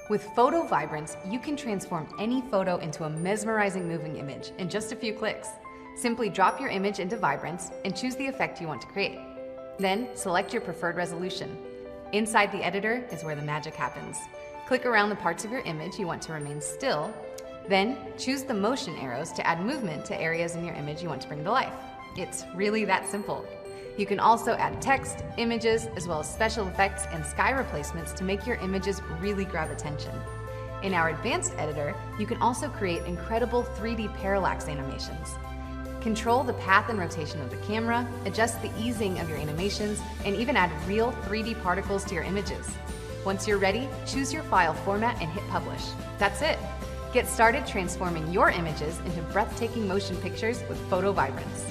With PhotoVibrance, you can transform any photo into a mesmerizing moving image in just a few clicks. Simply drop your image into Vibrance and choose the effect you want to create. Then select your preferred resolution. Inside the editor is where the magic happens. Click around the parts of your image you want to remain still, then choose the motion arrows to add movement to areas in your image you want to bring to life. It's really that simple. You can also add text, images, as well as special effects and sky replacements to make your images really grab attention. In our advanced editor, you can also create incredible 3D parallax animations. Control the path and rotation of the camera, adjust the easing of your animations, and even add real 3D particles to your images. Once you're ready, choose your file format and hit publish. That's it. Get started transforming your images into breathtaking motion pictures with PhotoVibrance.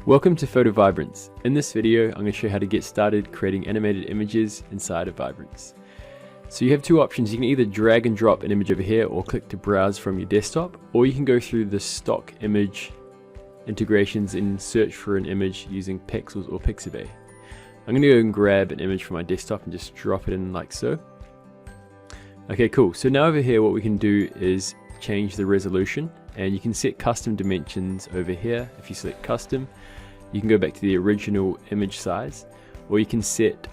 Welcome to PhotoVibrance. In this video, I'm going to show you how to get started creating animated images inside of Vibrance. So you have two options. You can either drag and drop an image over here or click to browse from your desktop, or you can go through the stock image integrations and search for an image using Pexels or Pixabay. I'm going to go and grab an image from my desktop and just drop it in like so. Okay, cool. So now over here what we can do is change the resolution, and you can set custom dimensions over here. If you select custom, you can go back to the original image size, or you can set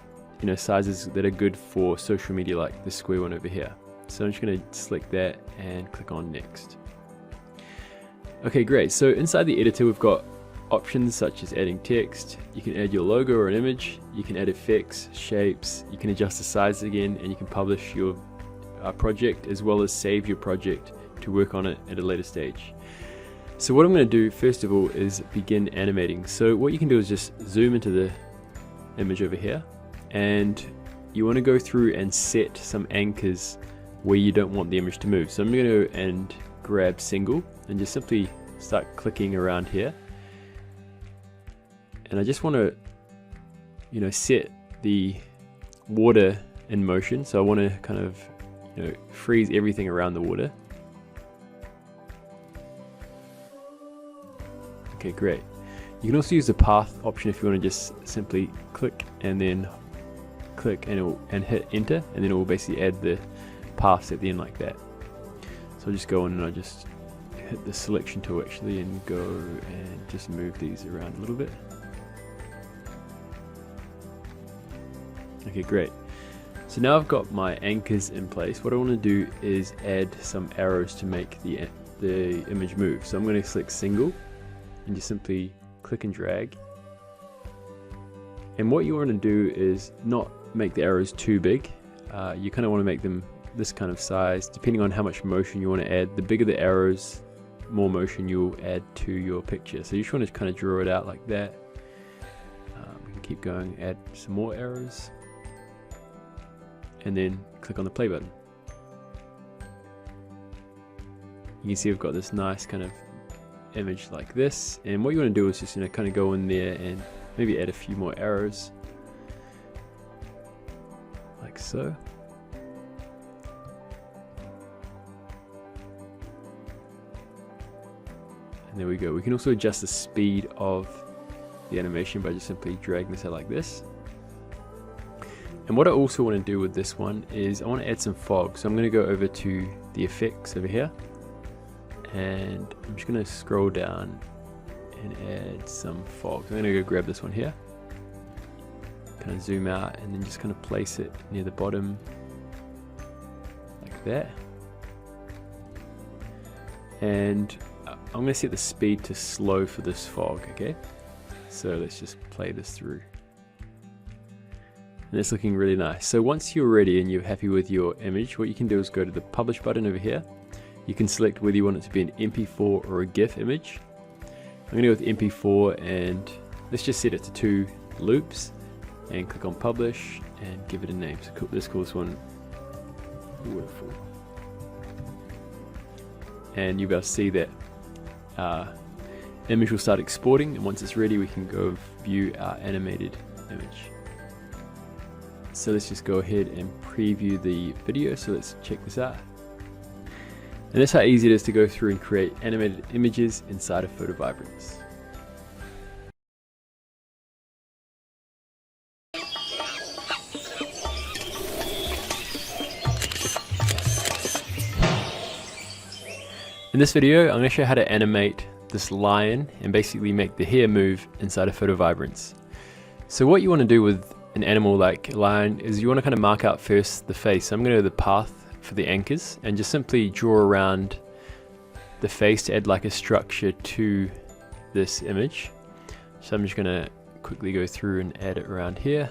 sizes that are good for social media, like the square one over here. So I'm just going to select that and click on next. Okay, great. So inside the editor we've got options such as adding text. You can add your logo or an image, you can add effects, shapes, you can adjust the size again, and you can publish your project as well as save your project to work on it at a later stage. So what I'm going to do first of all is begin animating. So what you can do is just zoom into the image over here, and you want to go through and set some anchors where you don't want the image to move. So I'm going to go and grab single and just simply start clicking around here, and I just want to set the water in motion. So I want to kind of freeze everything around the water. Okay, great. You can also use the path option if you want to just simply click and then click and hit enter, and then it will basically add the paths at the end like that. So I'll just go in and I just hit the selection tool actually and go and just move these around a little bit. Okay, great. So now I've got my anchors in place. What I want to do is add some arrows to make the image move. So I'm going to select single and just simply click and drag. And what you want to do is not make the arrows too big. You kind of want to make them this kind of size, depending on how much motion you want to add. The bigger the arrows, more motion you'll add to your picture. So you just want to kind of draw it out like that. We can keep going, add some more arrows, and then click on the play button. You can see we've got this nice kind of image like this, and what you want to do is just kind of go in there and maybe add a few more arrows like so. And there we go. We can also adjust the speed of the animation by just simply dragging this out like this. And what I also want to do with this one is I want to add some fog. So I'm going to go over to the effects over here, and I'm just going to scroll down and add some fog. So I'm going to go grab this one here. kind of zoom out and then just kind of place it near the bottom like that. And I'm going to set the speed to slow for this fog, okay? So let's just play this through. And it's looking really nice. So once you're ready and you're happy with your image, what you can do is go to the publish button over here. You can select whether you want it to be an MP4 or a GIF image. I'm going to go with MP4 and let's just set it to 2 loops and click on publish and give it a name. So let's call this one Waterfall. And you'll be able to see that image will start exporting, and once it's ready we can go view our animated image. So let's just go ahead and preview the video. So let's check this out. And that's how easy it is to go through and create animated images inside of PhotoVibrance. In this video, I'm going to show you how to animate this lion and basically make the hair move inside of PhotoVibrance. So what you want to do with an animal like a lion is you want to kind of mark out first the face. So I'm going to go to the path for the anchors and just simply draw around the face to add like a structure to this image. So I'm just going to quickly go through and add it around here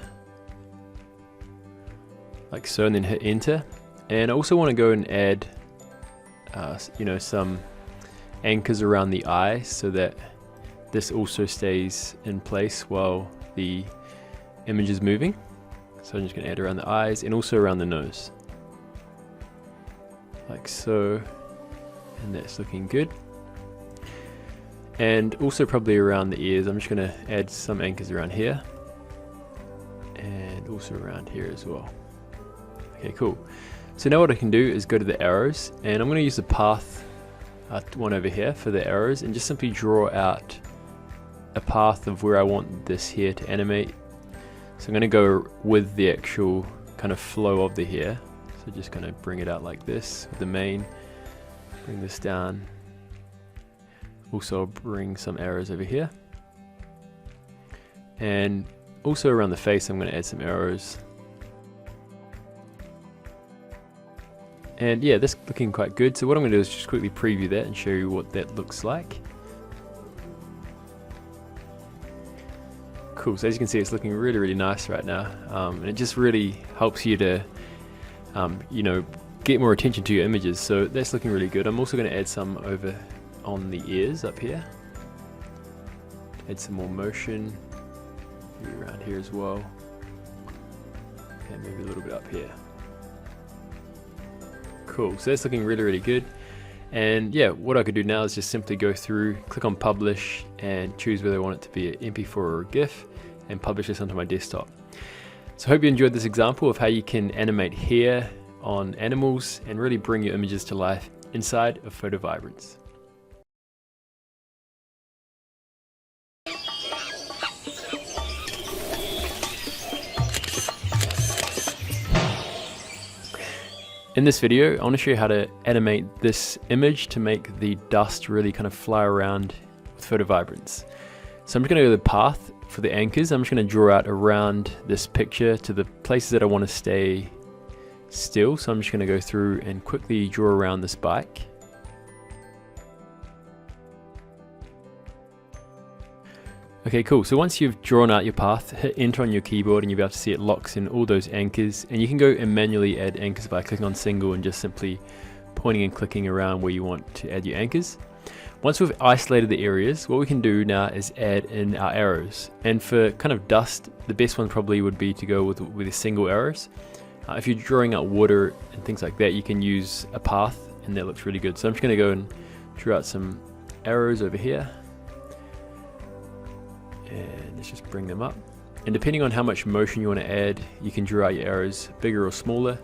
like so, and then hit enter. And I also want to go and add some anchors around the eye so that this also stays in place while the image is moving. So I'm just going to add around the eyes and also around the nose like so, and that's looking good. And also probably around the ears, I'm just going to add some anchors around here and also around here as well. Okay, cool. So now what I can do is go to the arrows, and I'm going to use the path one over here for the arrows and just simply draw out a path of where I want this hair to animate. So I'm going to go with the actual kind of flow of the hair. So just kind of bring it out like this with the mane, bring this down. Also bring some arrows over here. And also around the face I'm going to add some arrows. And yeah, this is looking quite good. So what I'm going to do is just quickly preview that and show you what that looks like. Cool, so as you can see it's looking really, really nice right now. And it just really helps you to, get more attention to your images. So that's looking really good. I'm also going to add some over on the ears up here. Add some more motion. Maybe around here as well. And maybe a little bit up here. Cool, so that's looking really, really good. And yeah, what I could do now is just simply go through, click on publish and choose whether I want it to be an MP4 or a GIF and publish this onto my desktop. So I hope you enjoyed this example of how you can animate hair on animals and really bring your images to life inside of PhotoVibrance. In this video, I want to show you how to animate this image to make the dust really kind of fly around with PhotoVibrance. So I'm just going to go to the path for the anchors. I'm just going to draw out around this picture to the places that I want to stay still. So I'm just going to go through and quickly draw around this bike. Okay, cool. So once you've drawn out your path, hit enter on your keyboard and you'll be able to see it locks in all those anchors. And you can go and manually add anchors by clicking on single and just simply pointing and clicking around where you want to add your anchors. Once we've isolated the areas, what we can do now is add in our arrows. And for kind of dust, the best one probably would be to go with the single arrows. If you're drawing out water and things like that, you can use a path and that looks really good. So I'm just going to go and draw out some arrows over here. And let's just bring them up. And depending on how much motion you want to add, you can draw out your arrows bigger or smaller.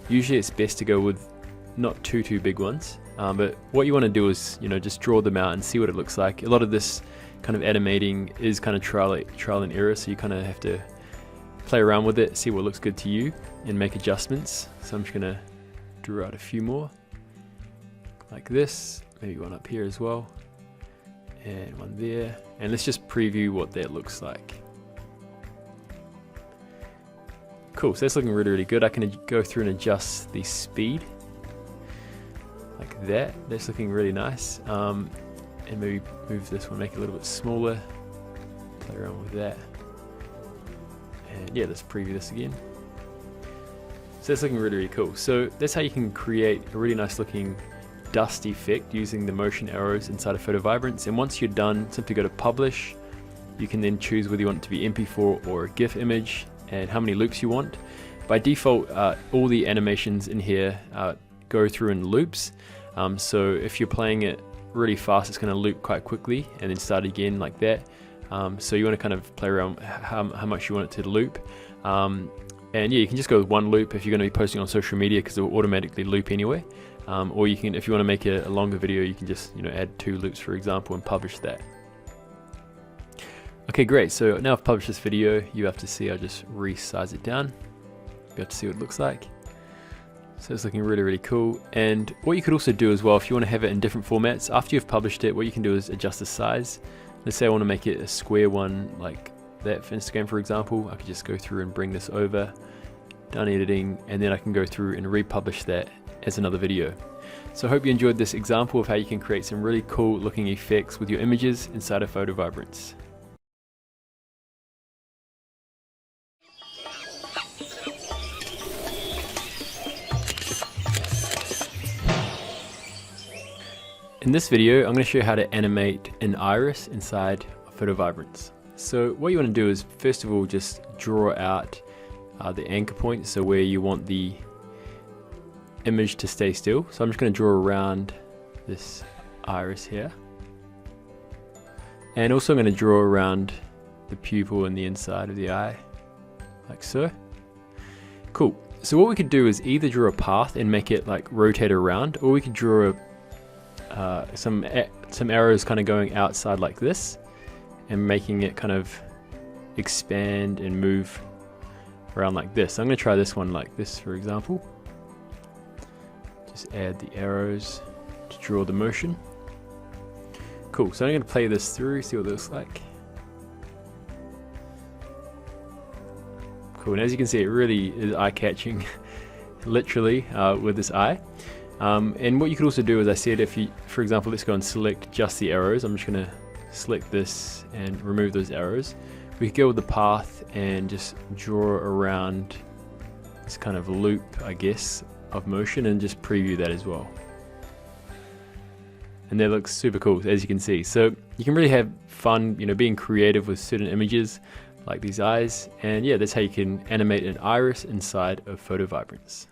Usually it's best to go with not too big ones. But what you want to do is, just draw them out and see what it looks like. A lot of this kind of animating is kind of trial and error, so you kind of have to play around with it, see what looks good to you, and make adjustments. So I'm just going to draw out a few more, like this, maybe one up here as well, and one there. And let's just preview what that looks like. Cool, so that's looking really, really good. I can go through and adjust the speed like that. That's looking really nice. And maybe move this one, make it a little bit smaller. Play around with that. And yeah, let's preview this again. So that's looking really, really cool. So that's how you can create a really nice looking dust effect using the motion arrows inside of PhotoVibrance. And once you're done, simply go to Publish. You can then choose whether you want it to be MP4 or a GIF image and how many loops you want. By default, all the animations in here go through in loops. So if you're playing it really fast, it's going to loop quite quickly and then start again like that. So you want to kind of play around how much you want it to loop. And yeah, you can just go with one loop if you're going to be posting on social media, because it will automatically loop anyway. Or you can, if you want to make a longer video, you can just add 2 loops, for example, and publish that. Okay, great. So now I've published this video. You have to see, I'll just resize it down. You have to see what it looks like. So it's looking really, really cool. And what you could also do as well, if you want to have it in different formats, after you've published it, what you can do is adjust the size. Let's say I want to make it a square one like that for Instagram, for example. I could just go through and bring this over, done editing, and then I can go through and republish that as another video. So I hope you enjoyed this example of how you can create some really cool looking effects with your images inside of PhotoVibrance. In this video, I'm going to show you how to animate an iris inside of PhotoVibrance. So what you want to do is, first of all, just draw out the anchor point, so where you want the image to stay still. So I'm just going to draw around this iris here. And also I'm going to draw around the pupil and the inside of the eye, like so. Cool. So what we could do is either draw a path and make it like rotate around, or we could draw some arrows kind of going outside like this and making it kind of expand and move around like this. So I'm going to try this one like this, for example. Just add the arrows to draw the motion. Cool, so I'm going to play this through, see what it looks like. Cool, and as you can see, it really is eye-catching, literally, with this eye. And what you could also do, as I said, if you, for example, let's go and select just the arrows. I'm just going to select this and remove those arrows. We could go with the path and just draw around this kind of loop, I guess, of motion, and just preview that as well. And that looks super cool, as you can see. So you can really have fun, being creative with certain images like these eyes. And yeah, that's how you can animate an iris inside of PhotoVibrance.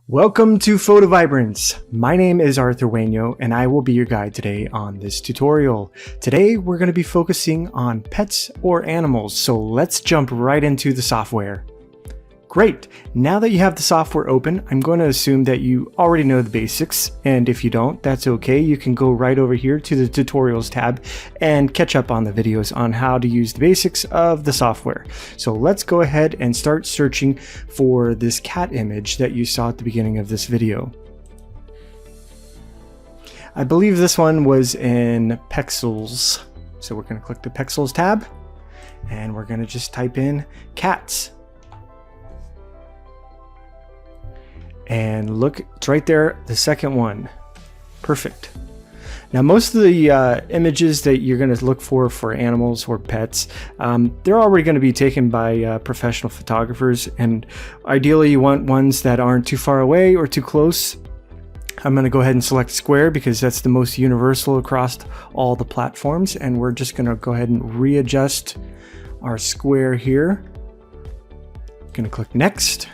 Welcome to PhotoVibrance. My name is Arthur Waino, and I will be your guide today on this tutorial. Today, we're going to be focusing on pets or animals, so let's jump right into the software. Great! Now that you have the software open, I'm going to assume that you already know the basics, and if you don't, that's okay. You can go right over here to the tutorials tab and catch up on the videos on how to use the basics of the software. So let's go ahead and start searching for this cat image that you saw at the beginning of this video. I believe this one was in Pexels. So we're going to click the Pexels tab, and we're going to just type in cats. And look, it's right there, the second one. Perfect. Now, most of the images that you're going to look for animals or pets, they're already going to be taken by professional photographers, and ideally you want ones that aren't too far away or too close. I'm going to go ahead and select square because that's the most universal across all the platforms, and we're just going to go ahead and readjust our square here. Going to click next.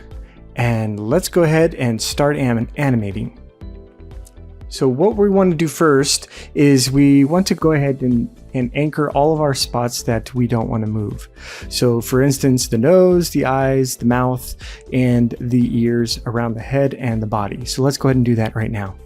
And let's go ahead and start animating. So what we want to do first is we want to go ahead and anchor all of our spots that we don't want to move. So for instance, the nose, the eyes, the mouth, and the ears around the head and the body. So let's go ahead and do that right now.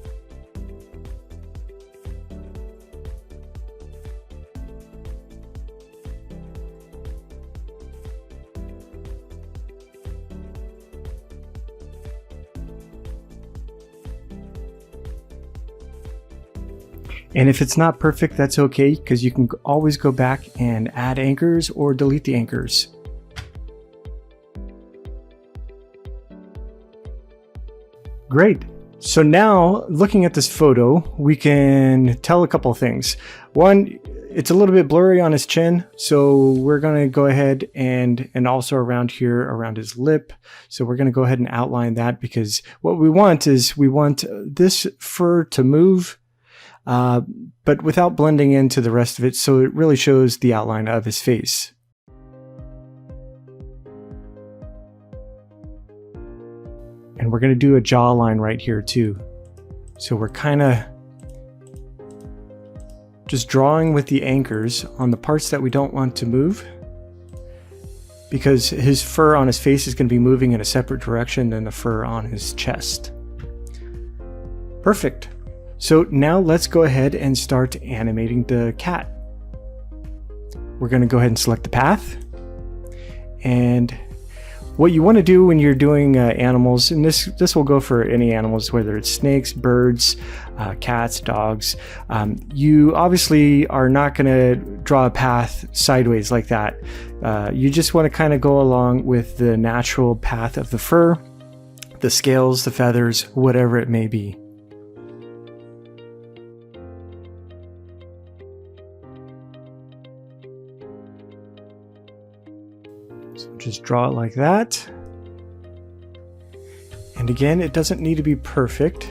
And if it's not perfect, that's okay, because you can always go back and add anchors or delete the anchors. Great. So now, looking at this photo, we can tell a couple of things. One, it's a little bit blurry on his chin, so we're going to go ahead and also around here, around his lip. So we're going to go ahead and outline that, because what we want is we want this fur to move, but without blending into the rest of it, so it really shows the outline of his face. And we're going to do a jawline right here too. So we're kind of just drawing with the anchors on the parts that we don't want to move, because his fur on his face is going to be moving in a separate direction than the fur on his chest. Perfect. So now let's go ahead and start animating the cat. We're going to go ahead and select the path. And what you want to do when you're doing animals, and this will go for any animals, whether it's snakes, birds, cats, dogs, you obviously are not going to draw a path sideways like that. You just want to kind of go along with the natural path of the fur, the scales, the feathers, whatever it may be. So just draw it like that. And again, it doesn't need to be perfect,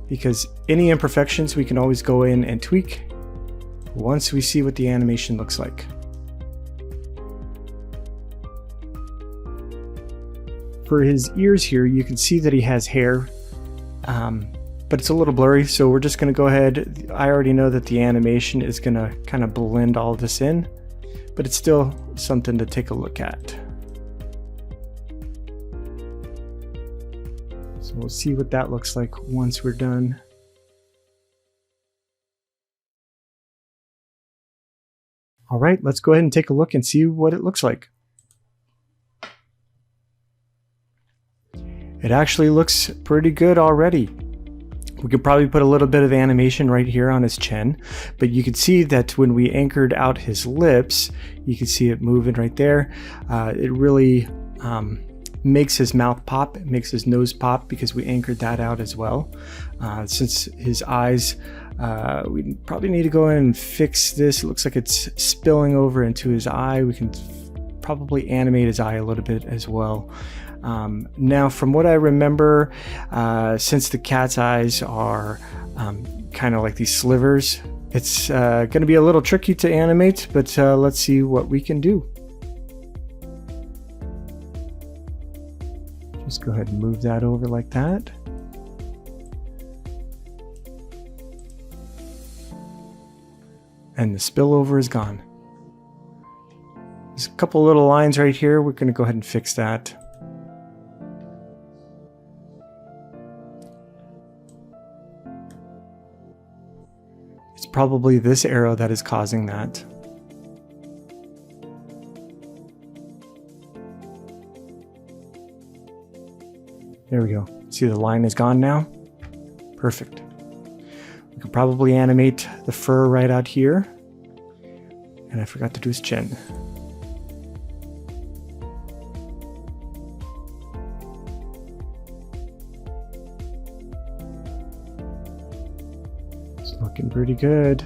because any imperfections we can always go in and tweak once we see what the animation looks like. For his ears here, you can see that he has hair, but it's a little blurry, so we're just going to go ahead. I already know that the animation is going to kind of blend all this in, but it's still something to take a look at. So we'll see what that looks like once we're done. All right, let's go ahead and take a look and see what it looks like. It actually looks pretty good already. We could probably put a little bit of animation right here on his chin, but you can see that when we anchored out his lips, you can see it moving right there. It really makes his mouth pop, it makes his nose pop, because we anchored that out as well. Since his eyes, we probably need to go in and fix this. It looks like it's spilling over into his eye. We can probably animate his eye a little bit as well. Now, from what I remember, since the cat's eyes are kind of like these slivers, it's going to be a little tricky to animate, but let's see what we can do. Just go ahead and move that over like that. And the spillover is gone. There's a couple little lines right here. We're going to go ahead and fix that. It's probably this arrow that is causing that. There we go. See, the line is gone now? Perfect. We could probably animate the fur right out here. And I forgot to do his chin. It's looking pretty good.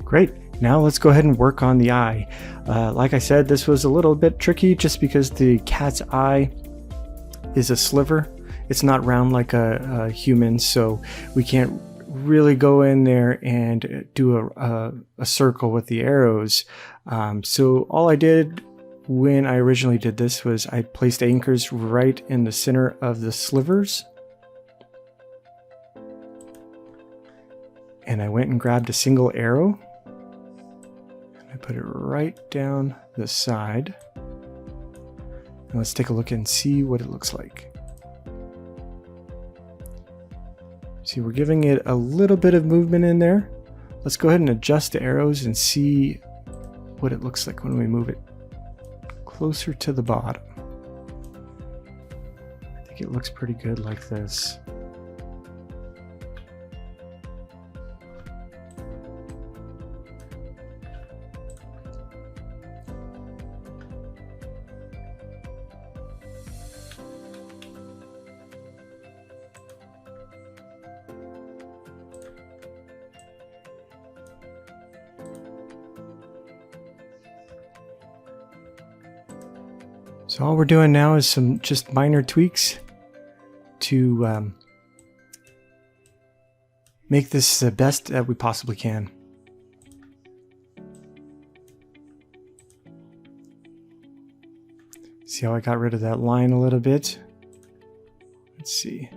Great. Now let's go ahead and work on the eye. Like I said, this was a little bit tricky just because the cat's eye is a sliver. It's not round like a human, so we can't really go in there and do a circle with the arrows. So all I did when I originally did this was I placed anchors right in the center of the slivers. And I went and grabbed a single arrow. I put it right down the side. And let's take a look and see what it looks like. See, we're giving it a little bit of movement in there. Let's go ahead and adjust the arrows and see what it looks like when we move it. closer to the bottom. I think it looks pretty good like this. So all we're doing now is some just minor tweaks to make this the best that we possibly can. See how I got rid of that line a little bit? Let's see.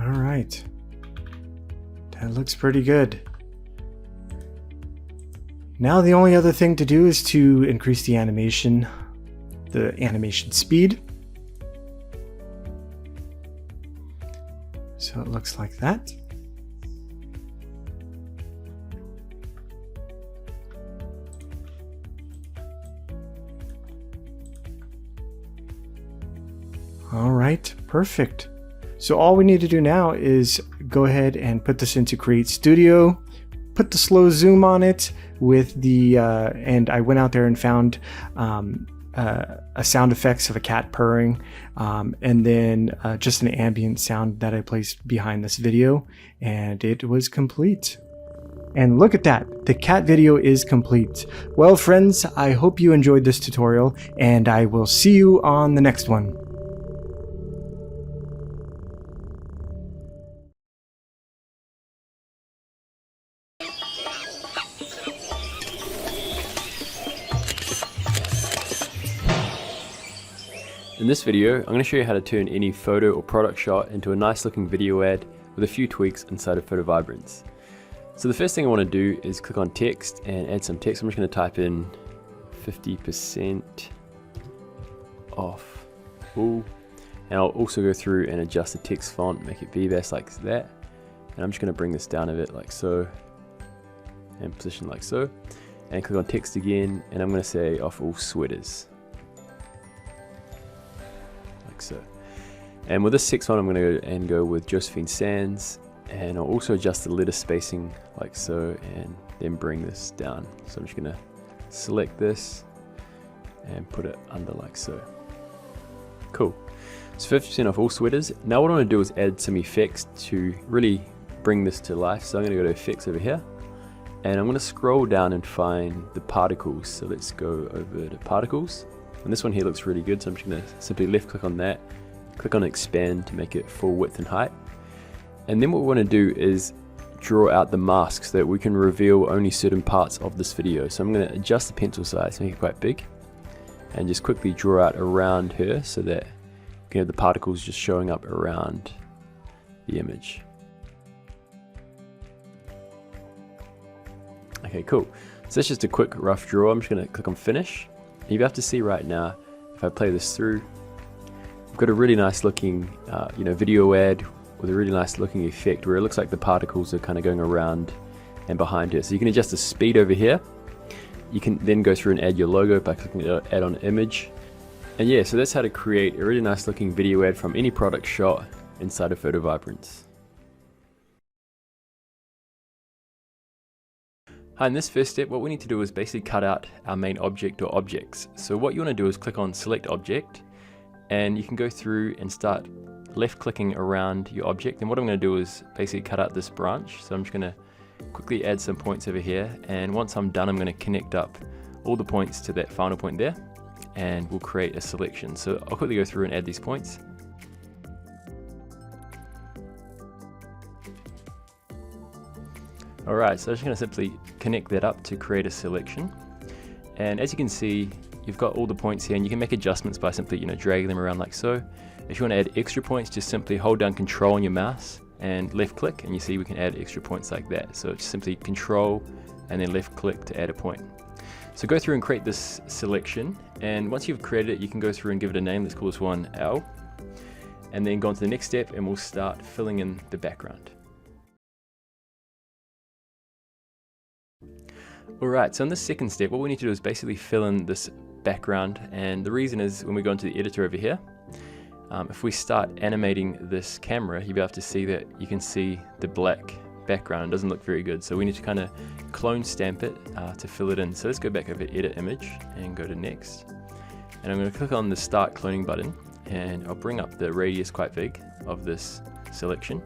All right, that looks pretty good. Now the only other thing to do is to increase the animation speed. So it looks like that. All right, perfect. So all we need to do now is go ahead and put this into CreateStudio, put the slow zoom on it with the, and I went out there and found a sound effects of a cat purring, and then just an ambient sound that I placed behind this video, and it was complete. And look at that, the cat video is complete. Well friends, I hope you enjoyed this tutorial, and I will see you on the next one. In this video, I'm going to show you how to turn any photo or product shot into a nice looking video ad with a few tweaks inside of PhotoVibrance. So the first thing I want to do is click on text and add some text. I'm just going to type in 50% off all, and I'll also go through and adjust the text font, make it VIBRANCE like that, and I'm just going to bring this down a bit like so, and position like so, and click on text again, and I'm going to say off all sweaters. So, and with this text one, I'm going to go with Josephine Sands, and I'll also adjust the letter spacing like so, and then bring this down. So I'm just going to select this and put it under like so. Cool. So 50% off all sweaters. Now what I want to do is add some effects to really bring this to life. So I'm going to go to effects over here, and I'm going to scroll down and find the particles. So let's go over to particles. And this one here looks really good, so I'm just going to simply left click on that, click on expand to make it full width and height. And then what we want to do is draw out the mask so that we can reveal only certain parts of this video. So I'm going to adjust the pencil size, make it quite big, and just quickly draw out around her so that we can have the particles just showing up around the image. Okay, cool. So that's just a quick rough draw. I'm just going to click on finish. You have to see right now, if I play this through, we've got a really nice looking video ad with a really nice looking effect where it looks like the particles are kind of going around and behind her. So you can adjust the speed over here. You can then go through and add your logo by clicking add on image. And yeah, so that's how to create a really nice looking video ad from any product shot inside of PhotoVibrance. Hi, in this first step, what we need to do is basically cut out our main object or objects. So what you want to do is click on select object, and you can go through and start left clicking around your object. And what I'm going to do is basically cut out this branch. So I'm just going to quickly add some points over here, and once I'm done, I'm going to connect up all the points to that final point there, and we'll create a selection. So I'll quickly go through and add these points. Alright, so I'm just going to simply connect that up to create a selection, and as you can see, you've got all the points here, and you can make adjustments by simply, dragging them around like so. If you want to add extra points, just simply hold down Control on your mouse and left click, and you see we can add extra points like that. So it's simply Control and then left click to add a point. So go through and create this selection, and once you've created it, you can go through and give it a name. Let's call this one L, and then go on to the next step, and we'll start filling in the background. Alright, so in this second step, what we need to do is basically fill in this background, and the reason is when we go into the editor over here, if we start animating this camera, you'll be able to see that you can see the black background. It doesn't look very good, so we need to kind of clone stamp it to fill it in. So let's go back over Edit Image and go to Next, and I'm going to click on the Start Cloning button, and I'll bring up the radius quite big of this selection.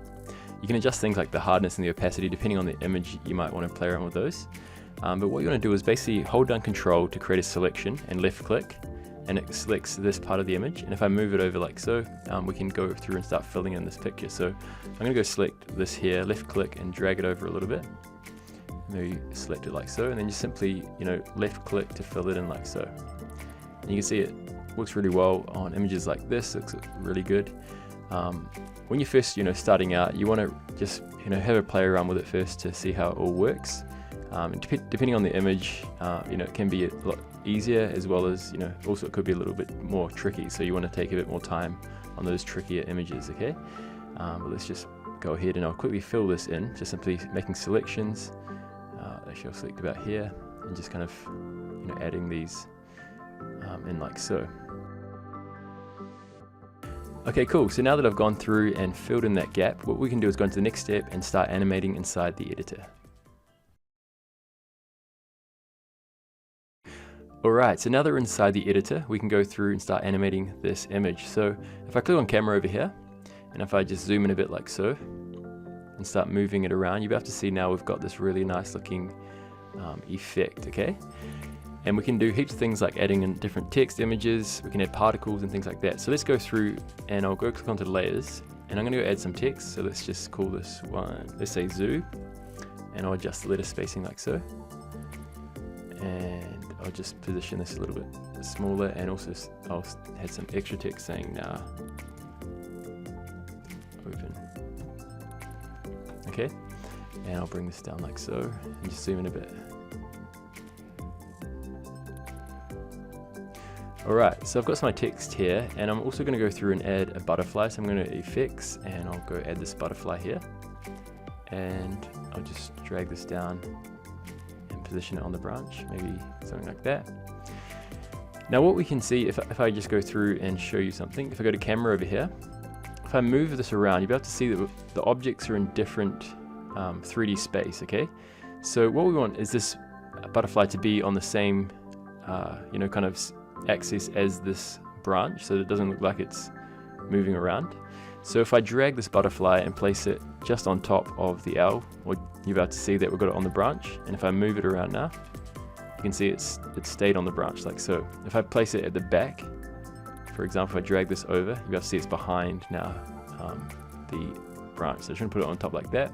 You can adjust things like the hardness and the opacity depending on the image. You might want to play around with those, but what you want to do is basically hold down Control to create a selection and left click, and it selects this part of the image. And if I move it over like so, we can go through and start filling in this picture. So I'm going to go select this here, left click, and drag it over a little bit. Maybe select it like so, and then just simply, left click to fill it in like so. And you can see it works really well on images like this. It looks really good. When you're first, starting out, you want to just, have a play around with it first to see how it all works. Depending on the image, it can be a lot easier, as well as, also it could be a little bit more tricky. So you want to take a bit more time on those trickier images, okay? But let's just go ahead and I'll quickly fill this in, just simply making selections. Actually, I'll select about here and just kind of, adding these in like so. Okay, cool. So now that I've gone through and filled in that gap, what we can do is go into the next step and start animating inside the editor. Alright, so now that we're inside the editor, we can go through and start animating this image. So if I click on camera over here, and if I just zoom in a bit like so, and start moving it around, you'll be able to see now we've got this really nice looking effect, okay? And we can do heaps of things like adding in different text images, we can add particles and things like that. So let's go through, and I'll go click onto layers, and I'm going to go add some text. So let's just call this one, let's say zoo, and I'll adjust the letter spacing like so. And I'll just position this a little bit smaller, and also I'll add some extra text saying nah, open. Okay, and I'll bring this down like so, and just zoom in a bit. Alright, so I've got some of my text here, and I'm also going to go through and add a butterfly. So I'm going to effects, and I'll go add this butterfly here, and I'll just drag this down and position it on the branch, maybe something like that. Now what we can see, if I just go through and show you something, if I go to camera over here, if I move this around, you'll be able to see that the objects are in different 3D space, okay? So what we want is this butterfly to be on the same, kind of axis as this branch, so that it doesn't look like it's moving around. So if I drag this butterfly and place it just on top of the L, you're about to see that we've got it on the branch. And if I move it around now, you can see it's stayed on the branch like so. If I place it at the back, for example, if I drag this over, you'll be able to see it's behind now the branch. So I'm just going to put it on top like that.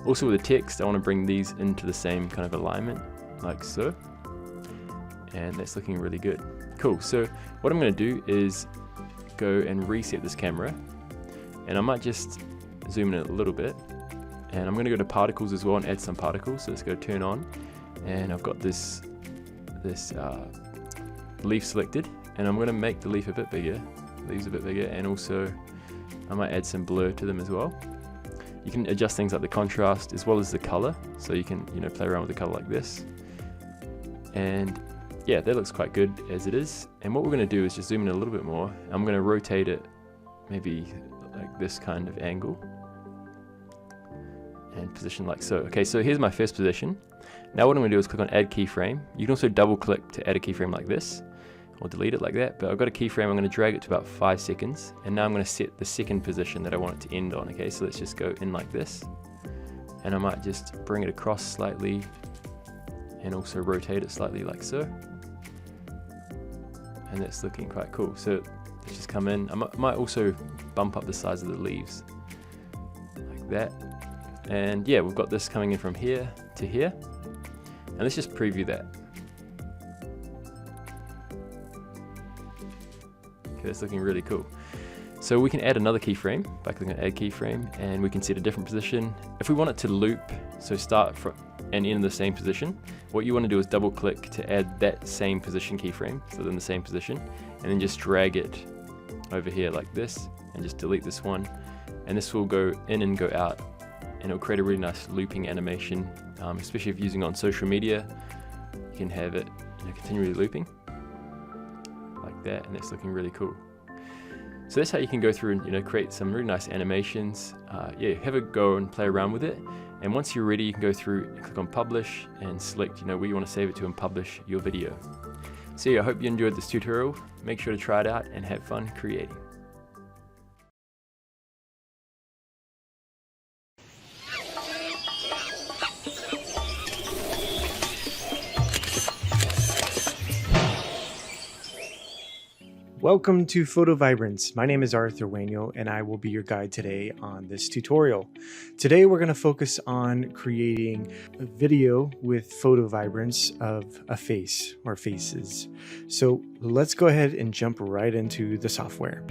Also with the text, I want to bring these into the same kind of alignment like so. And that's looking really good. Cool, so what I'm going to do is go and reset this camera, and I might just zoom in a little bit, and I'm going to go to particles as well and add some particles. So let's go turn on, and I've got this leaf selected, and I'm going to make the leaf a bit bigger, leaves a bit bigger, and also I might add some blur to them as well. You can adjust things like the contrast as well as the color, so you can play around with the color like this. And yeah, that looks quite good as it is. And what we're going to do is just zoom in a little bit more. I'm going to rotate it maybe like this kind of angle and position like so. Okay, so here's my first position. Now what I'm going to do is click on add keyframe. You can also double click to add a keyframe like this, or delete it like that. But I've got a keyframe, I'm going to drag it to about 5 seconds. And now I'm going to set the second position that I want it to end on. Okay, so let's just go in like this. And I might just bring it across slightly and also rotate it slightly like so. And that's looking quite cool. So let's just come in. I might also bump up the size of the leaves like that. And yeah, we've got this coming in from here to here. And let's just preview that. Okay, that's looking really cool. So we can add another keyframe by clicking on Add Keyframe, and we can set a different position. If we want it to loop, so start from and end in the same position, what you want to do is double click to add that same position keyframe, so in the same position, and then just drag it over here like this, and just delete this one, and this will go in and go out, and it'll create a really nice looping animation, especially if you're using it on social media. You can have it, you know, continually looping like that, and it's looking really cool. So that's how you can go through and, you know, create some really nice animations. Yeah, have a go and play around with it. And once you're ready, you can go through and click on publish and select, you know, where you want to save it to and publish your video. So yeah, I hope you enjoyed this tutorial. Make sure to try it out and have fun creating. Welcome to PhotoVibrance. My name is Arthur Waino, and I will be your guide today on this tutorial. Today we're going to focus on creating a video with PhotoVibrance of a face or faces. So let's go ahead and jump right into the software.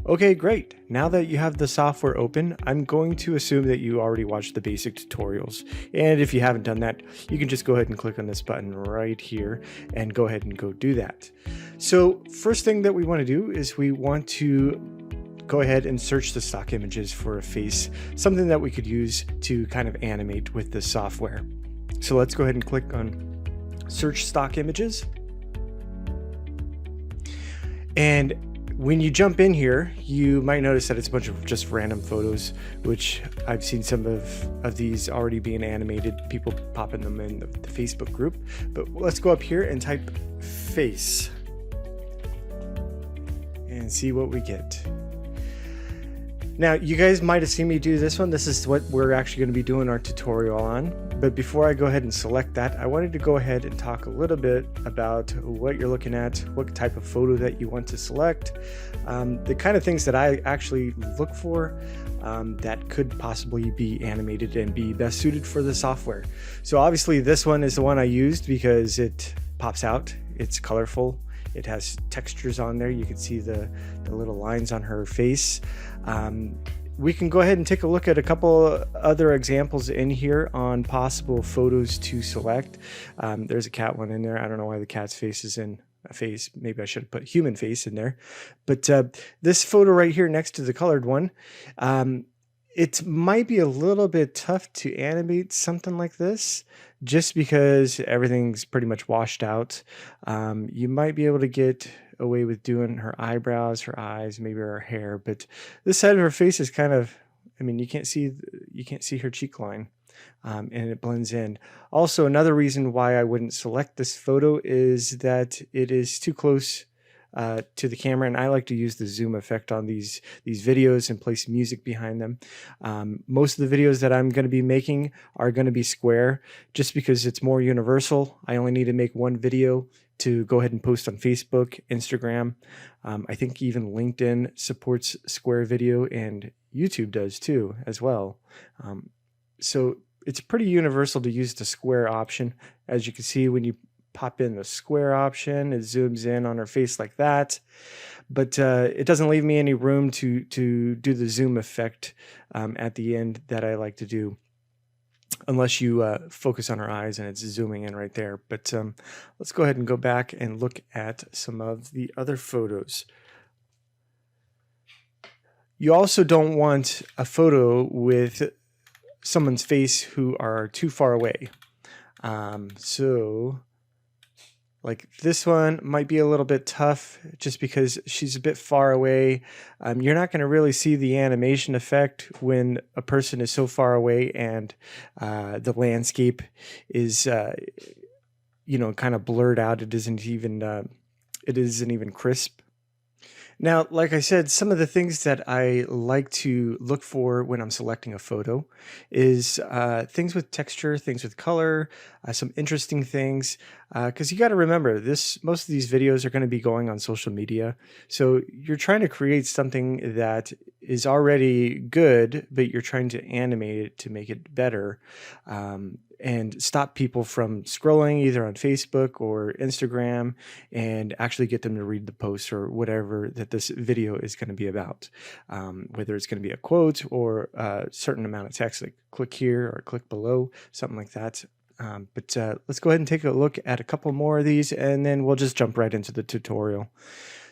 Okay, great. Now that you have the software open, I'm going to assume that you already watched the basic tutorials. And if you haven't done that, you can just go ahead and click on this button right here and go ahead and go do that. So first thing that we want to do is we want to go ahead and search the stock images for a face, something that we could use to kind of animate with the software. So let's go ahead and click on search stock images. And when you jump in here, you might notice that it's a bunch of just random photos, which I've seen some of these already being animated, people popping them in the Facebook group. But let's go up here and type face and see what we get. Now, you guys might have seen me do this one. This is what we're actually going to be doing our tutorial on. But before I go ahead and select that, I wanted to go ahead and talk a little bit about what you're looking at, what type of photo that you want to select, the kind of things that I actually look for that could possibly be animated and be best suited for the software. So obviously this one is the one I used because it pops out, it's colorful, it has textures on there. You can see the little lines on her face. We can go ahead and take a look at a couple other examples in here on possible photos to select. There's a cat one in there. I don't know why the cat's face is in a face. Maybe I should have put human face in there. But this photo right here next to the colored one, it might be a little bit tough to animate something like this just because everything's pretty much washed out. You might be able to get away with doing her eyebrows, her eyes, maybe her hair, but this side of her face is kind of, I mean, you can't see her cheek line, and it blends in. Also, another reason why I wouldn't select this photo is that it is too close to the camera, and I like to use the zoom effect on these videos and place music behind them. Most of the videos that I'm going to be making are going to be square just because it's more universal. I only need to make one video to go ahead and post on Facebook, Instagram. I think even LinkedIn supports square video, and YouTube does too as well. So it's pretty universal to use the square option. As you can see, when you pop in the square option, it zooms in on her face like that. But it doesn't leave me any room to do the zoom effect at the end that I like to do, unless you focus on her eyes and it's zooming in right there. But let's go ahead and go back and look at some of the other photos. You also don't want a photo with someone's face who are too far away. So like this one might be a little bit tough just because she's a bit far away. You're not going to really see the animation effect when a person is so far away and the landscape is, kind of blurred out. It isn't even crisp. Now, like I said, some of the things that I like to look for when I'm selecting a photo is things with texture, things with color, some interesting things. Because you got to remember, most of these videos are going to be going on social media. So you're trying to create something that is already good, but you're trying to animate it to make it better. and stop people from scrolling either on Facebook or Instagram, and actually get them to read the post or whatever that this video is going to be about. Whether it's going to be a quote or a certain amount of text, like click here or click below, something like that. But let's go ahead and take a look at a couple more of these, and then we'll just jump right into the tutorial.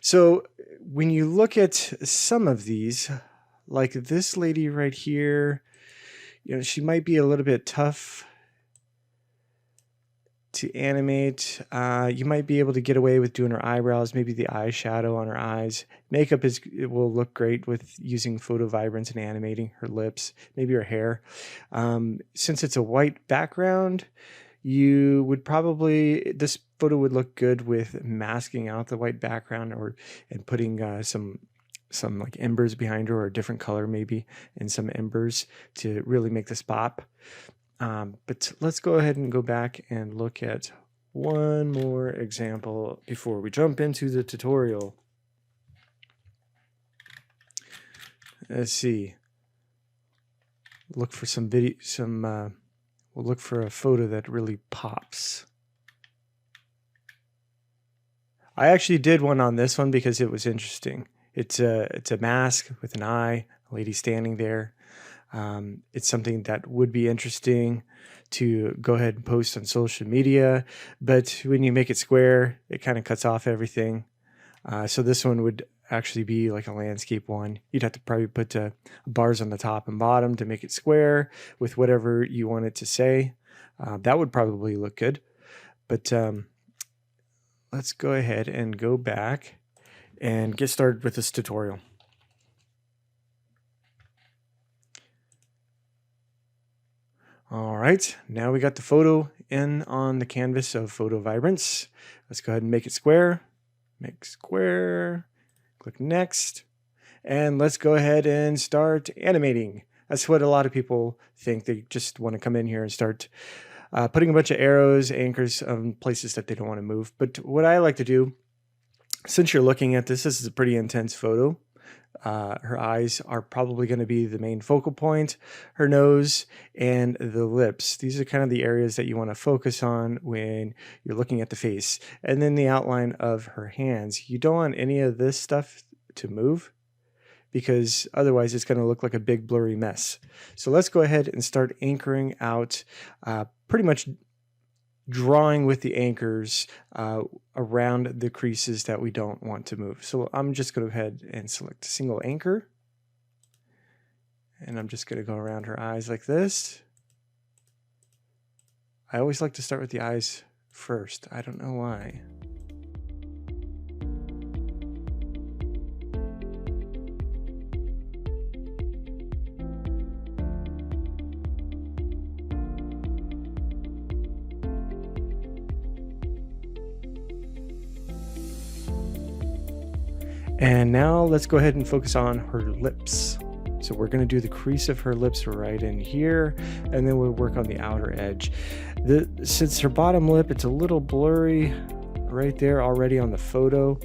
So when you look at some of these, like this lady right here, you know, she might be a little bit tough to animate. You might be able to get away with doing her eyebrows, maybe the eyeshadow on her eyes. Makeup it will look great with using PhotoVibrance and animating her lips, maybe her hair. Since it's a white background, you would probably, this photo would look good with masking out the white background and putting some like embers behind her, or a different color maybe, and some embers to really make this pop. But let's go ahead and go back and look at one more example before we jump into the tutorial. Let's see. Look for some video, we'll look for a photo that really pops. I actually did one on this one because it was interesting. It's a mask with an eye, a lady standing there. It's something that would be interesting to go ahead and post on social media, but when you make it square, it kind of cuts off everything. So this one would actually be like a landscape one. You'd have to probably put bars on the top and bottom to make it square with whatever you want it to say. That would probably look good. But let's go ahead and go back and get started with this tutorial. All right, now we got the photo in on the canvas of PhotoVibrance. Let's go ahead and make it square. Make square. Click next. And let's go ahead and start animating. That's what a lot of people think. They just want to come in here and start putting a bunch of arrows, anchors on places that they don't want to move. But what I like to do, since you're looking at this is a pretty intense photo. Her eyes are probably going to be the main focal point, her nose, and the lips. These are kind of the areas that you want to focus on when you're looking at the face. And then the outline of her hands. You don't want any of this stuff to move, because otherwise it's going to look like a big blurry mess. So let's go ahead and start anchoring out, pretty much drawing with the anchors around the creases that we don't want to move. So I'm just going to go ahead and select a single anchor, and I'm just going to go around her eyes like this. I always like to start with the eyes first. I don't know why. And now let's go ahead and focus on her lips. So we're going to do the crease of her lips right in here, and then we'll work on the outer edge. Since her bottom lip, it's a little blurry right there already on the photo,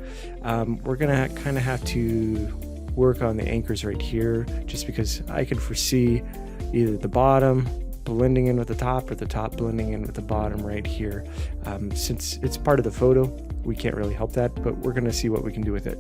we're going to kind of have to work on the anchors right here, just because I can foresee either the bottom blending in with the top or the top blending in with the bottom right here. Since it's part of the photo, we can't really help that, but we're going to see what we can do with it.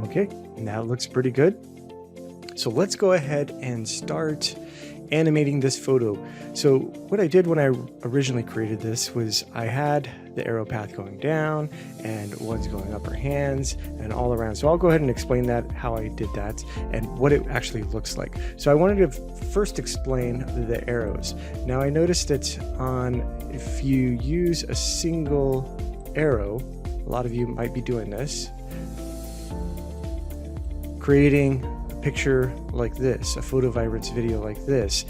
Okay, now it looks pretty good. So let's go ahead and start animating this photo. So what I did when I originally created this was I had the arrow path going down and one's going up her hands and all around. So I'll go ahead and explain that, how I did that and what it actually looks like. So I wanted to first explain the arrows. Now I noticed that if you use a single arrow, a lot of you might be doing this, creating a picture like this, a PhotoVibrance video like this.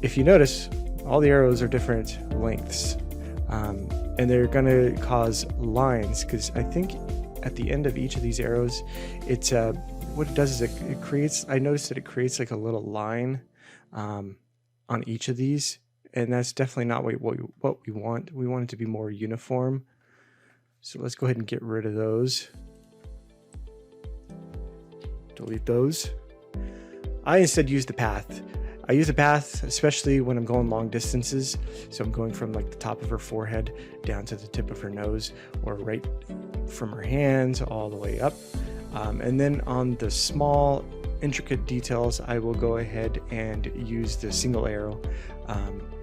If you notice, all the arrows are different lengths, and they're going to cause lines, because I think at the end of each of these arrows, it's what it does is it creates, I noticed that it creates like a little line on each of these, and that's definitely not what we want. We want it to be more uniform. So let's go ahead and get rid of those. Delete those. I instead use the path. I use the path especially when I'm going long distances. So I'm going from like the top of her forehead down to the tip of her nose, or right from her hands all the way up. And then on the small intricate details, I will go ahead and use the single arrow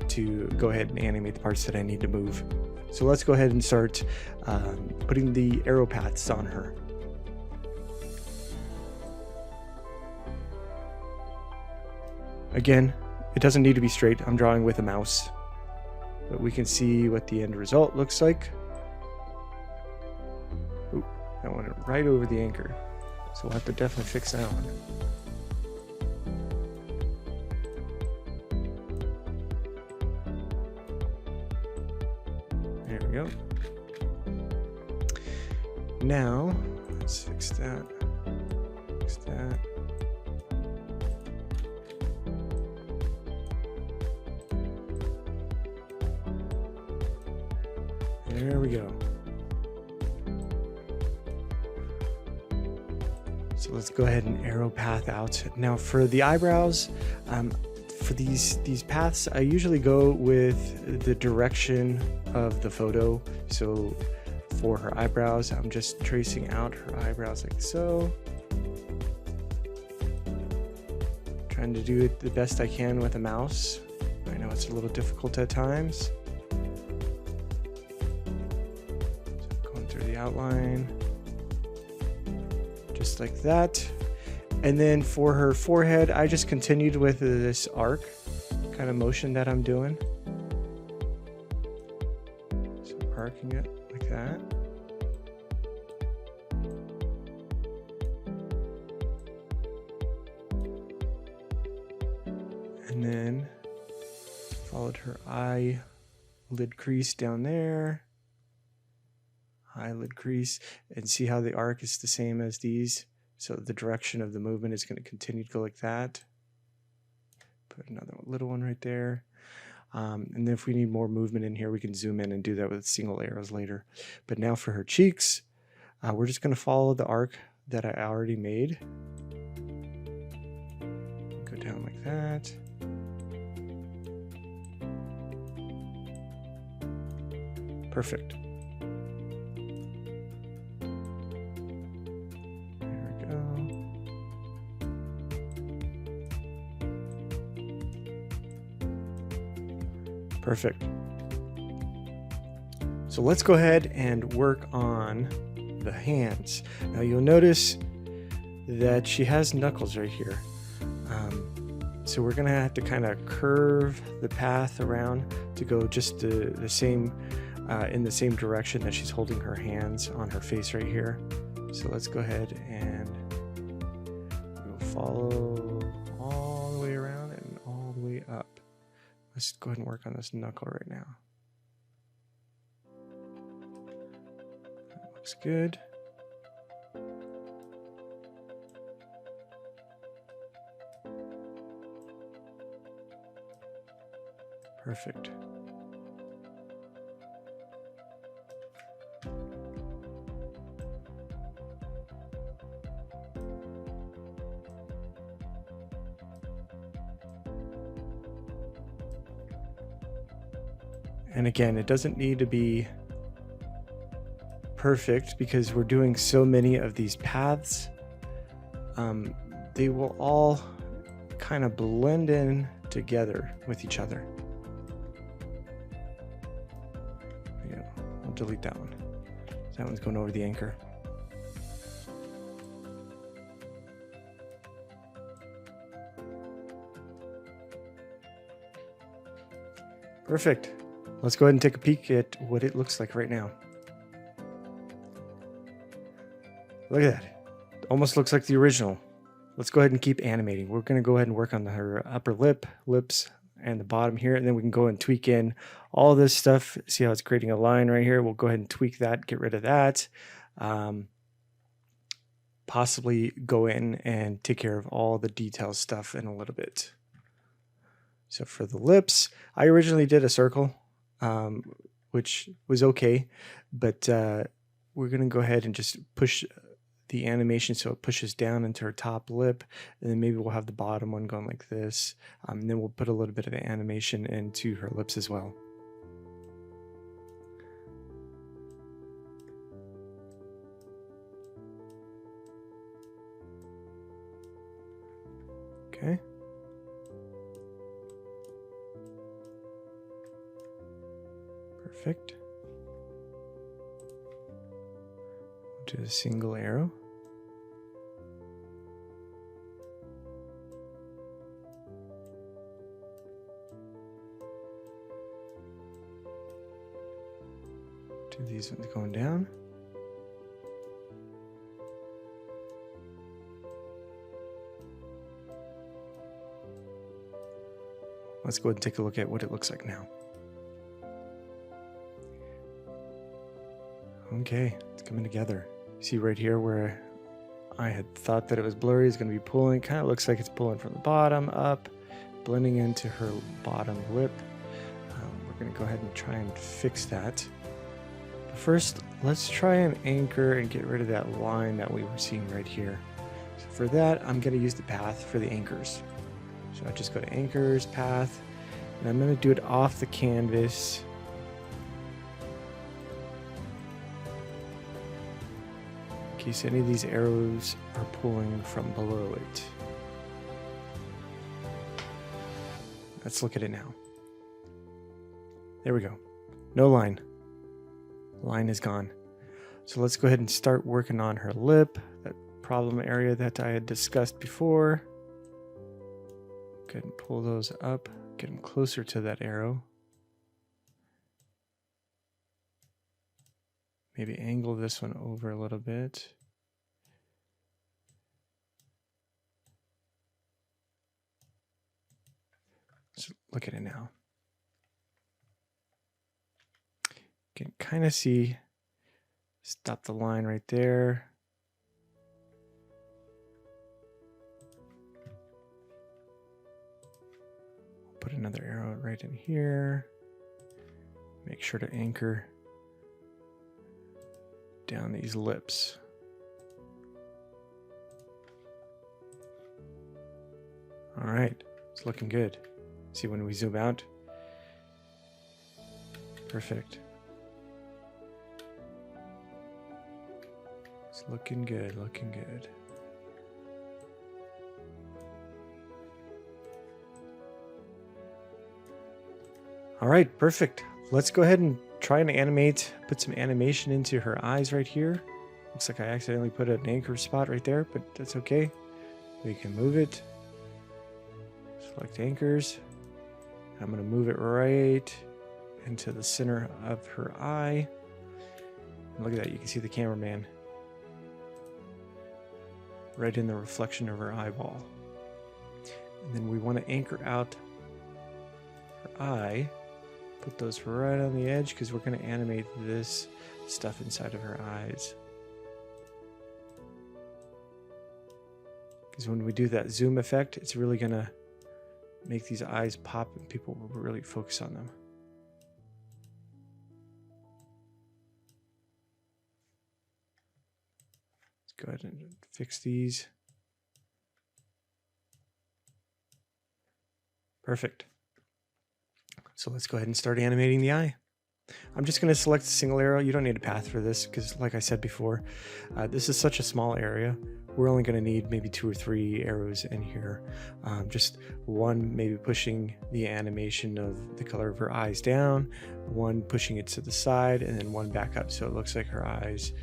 to go ahead and animate the parts that I need to move. So let's go ahead and start putting the arrow paths on her. Again, it doesn't need to be straight. I'm drawing with a mouse, but we can see what the end result looks like. Oop, that went right over the anchor. So we'll have to definitely fix that one. There we go. Now, let's fix that. Fix that. There we go. So let's go ahead and arrow path out. Now for the eyebrows, for these paths, I usually go with the direction of the photo. So for her eyebrows, I'm just tracing out her eyebrows like so. Trying to do it the best I can with a mouse. I know it's a little difficult at times. The outline just like that, and then for her forehead I just continued with this arc kind of motion that I'm doing, so arcing it like that. And then followed her eyelid crease down there, eyelid crease, and see how the arc is the same as these. So the direction of the movement is going to continue to go like that. Put another little one right there. And then if we need more movement in here, we can zoom in and do that with single arrows later. But now for her cheeks, we're just going to follow the arc that I already made. Go down like that. Perfect. Perfect. So let's go ahead and work on the hands. Now you'll notice that she has knuckles right here. So we're gonna have to kind of curve the path around to go just the same in the same direction that she's holding her hands on her face right here. So let's go ahead and we'll follow all the way around and all the way up. Let's go ahead and work on this knuckle right now. That looks good. Perfect. And again, it doesn't need to be perfect because we're doing so many of these paths. They will all kind of blend in together with each other. Yeah, I'll delete that one. That one's going over the anchor. Perfect. Let's go ahead and take a peek at what it looks like right now. Look at that. It almost looks like the original. Let's go ahead and keep animating. We're going to go ahead and work on her upper lip, lips, and the bottom here, and then we can go and tweak in all this stuff. See how it's creating a line right here? We'll go ahead and tweak that, get rid of that. possibly go in and take care of all the detail stuff in a little bit. So for the lips, I originally did a circle, which was okay, but we're going to go ahead and just push the animation so it pushes down into her top lip, and then maybe we'll have the bottom one going like this, and then we'll put a little bit of animation into her lips as well. Okay. Perfect. Do a single arrow. Do these ones going down. Let's go ahead and take a look at what it looks like now. Okay, it's coming together. See right here where I had thought that it was blurry, it's going to be pulling. Kind of looks like it's pulling from the bottom up, blending into her bottom lip. We're going to go ahead and try and fix that. But first, let's try and anchor and get rid of that line that we were seeing right here. So for that, I'm going to use the path for the anchors. So I just go to anchors, path, and I'm going to do it off the canvas. In case any of these arrows are pulling from below it. Let's look at it now. There we go. No line. The line is gone. So let's go ahead and start working on her lip, that problem area that I had discussed before. Go ahead and pull those up, get them closer to that arrow. Maybe angle this one over a little bit. Let's look at it now. You can kind of see, stop the line right there. Put another arrow right in here. Make sure to anchor down these lips. All right, it's looking good. See when we zoom out? Perfect. It's looking good, looking good. All right, perfect. Let's go ahead and try and animate, put some animation into her eyes right here. Looks like I accidentally put an anchor spot right there, but that's okay. We can move it. Select anchors. I'm going to move it right into the center of her eye. And look at that, you can see the cameraman right in the reflection of her eyeball. And then we want to anchor out her eye. Put those right on the edge because we're going to animate this stuff inside of her eyes. Because when we do that zoom effect, it's really going to make these eyes pop and people will really focus on them. Let's go ahead and fix these. Perfect. So let's go ahead and start animating the eye. I'm just going to select a single arrow. You don't need a path for this because, like I said before, this is such a small area. We're only going to need maybe 2 or 3 arrows in here. Just one maybe pushing the animation of the color of her eyes down, one pushing it to the side, and then one back up so it looks like her eyes,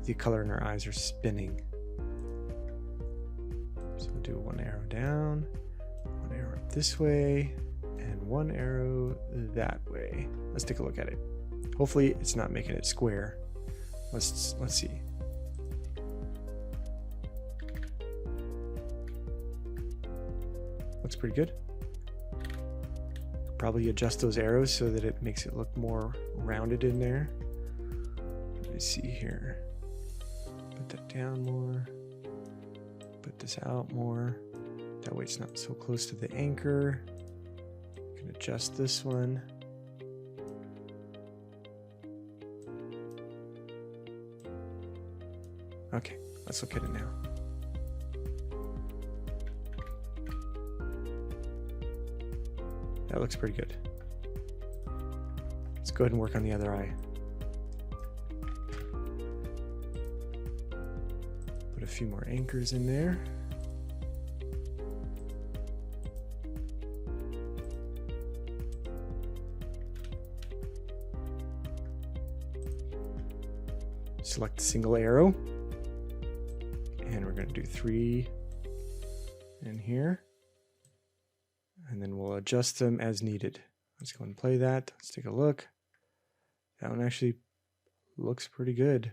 the color in her eyes are spinning. So we'll do one arrow down, one arrow up this way, and one arrow that way. Let's take a look at it. Hopefully it's not making it square. Let's see. Looks pretty good. Probably adjust those arrows so that it makes it look more rounded in there. Let me see here. Put that down more. put this out more. That way it's not so close to the anchor. You can adjust this one. Okay, let's look at it now. That looks pretty good. Let's go ahead and work on the other eye. Put a few more anchors in there. Select the single arrow. And we're going to do 3 in here. And then we'll adjust them as needed. Let's go and play that. Let's take a look. That one actually looks pretty good.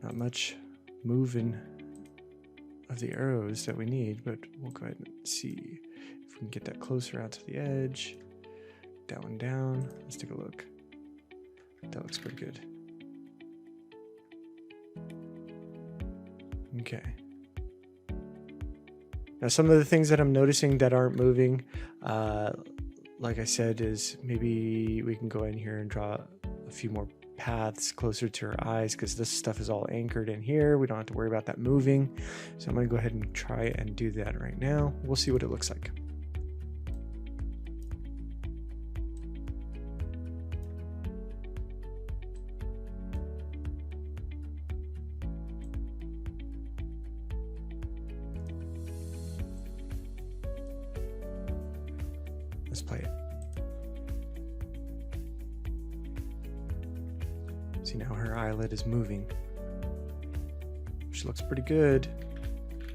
Not much moving of the arrows that we need, but we'll go ahead and see if we can get that closer out to the edge. That one down. Let's take a look. That looks pretty good. Okay. Now some of the things that I'm noticing that aren't moving, like I said, is maybe we can go in here and draw a few more paths closer to her eyes, because this stuff is all anchored in here. We don't have to worry about that moving. So I'm going to go ahead and try and do that right now. We'll see what it looks like. Let's play it. See, now her eyelid is moving. She looks pretty good.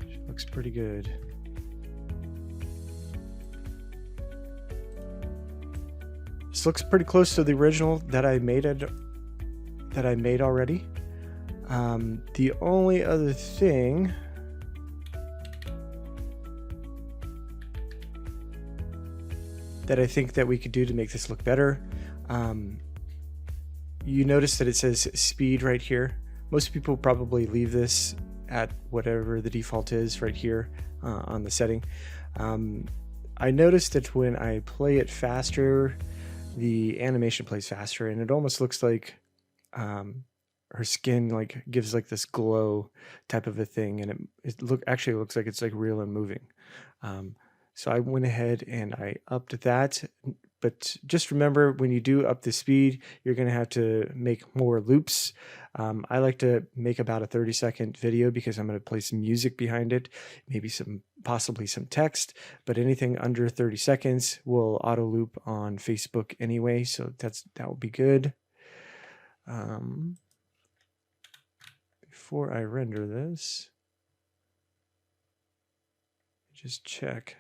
She looks pretty good. This looks pretty close to the original that I made already. The only other thing that I think that we could do to make this look better. You notice that it says speed right here. Most people probably leave this at whatever the default is right here on the setting. I noticed that when I play it faster, the animation plays faster, and it almost looks like her skin like gives like this glow type of a thing, and it actually looks like it's like real and moving. So I went ahead and I upped that, but just remember, when you do up the speed, you're going to have to make more loops. I like to make about a 30-second video because I'm going to play some music behind it, maybe possibly some text, but anything under 30 seconds will auto loop on Facebook anyway, so that will be good. Before I render this, just check.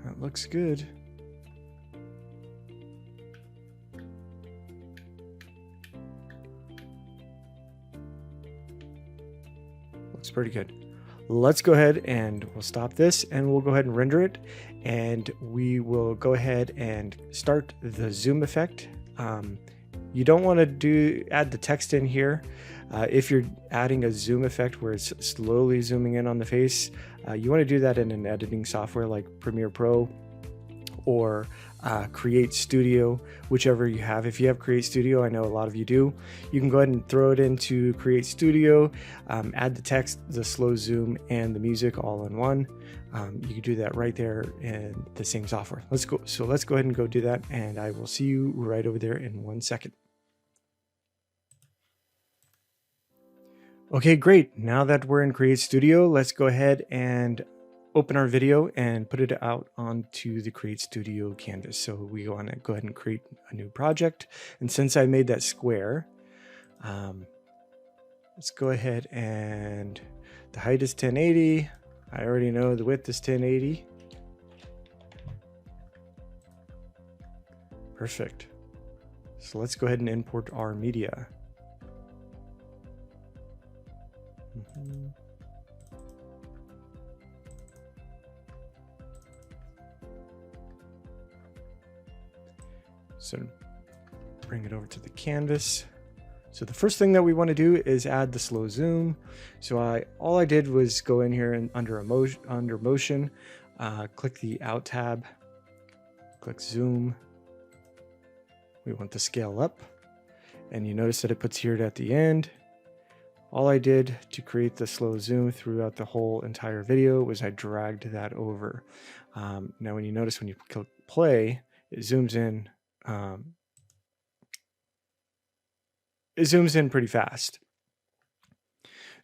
That looks good. Looks pretty good. Let's go ahead and we'll stop this and we'll go ahead and render it, and we will go ahead and start the zoom effect. You don't want to add the text in here. If you're adding a zoom effect where it's slowly zooming in on the face, you want to do that in an editing software like Premiere Pro or CreateStudio, whichever you have. If you have CreateStudio, I know a lot of you do, you can go ahead and throw it into CreateStudio, add the text, the slow zoom, and the music all in one. You can do that right there in the same software. Let's go ahead and go do that, and I will see you right over there in 1 second. Okay, great. Now that we're in CreateStudio, let's go ahead and open our video and put it out onto the CreateStudio canvas. So we want to go ahead and create a new project. And since I made that square, let's go ahead and the height is 1080. I already know the width is 1080. Perfect. So let's go ahead and import our media. So bring it over to the canvas. So the first thing that we want to do is add the slow zoom. So all I did was go in here and under motion, click the out tab, click zoom. We want the scale up, and you notice that it puts here at the end. All I did to create the slow zoom throughout the whole entire video was I dragged that over. Now when you notice when you click play, it zooms in. It zooms in pretty fast.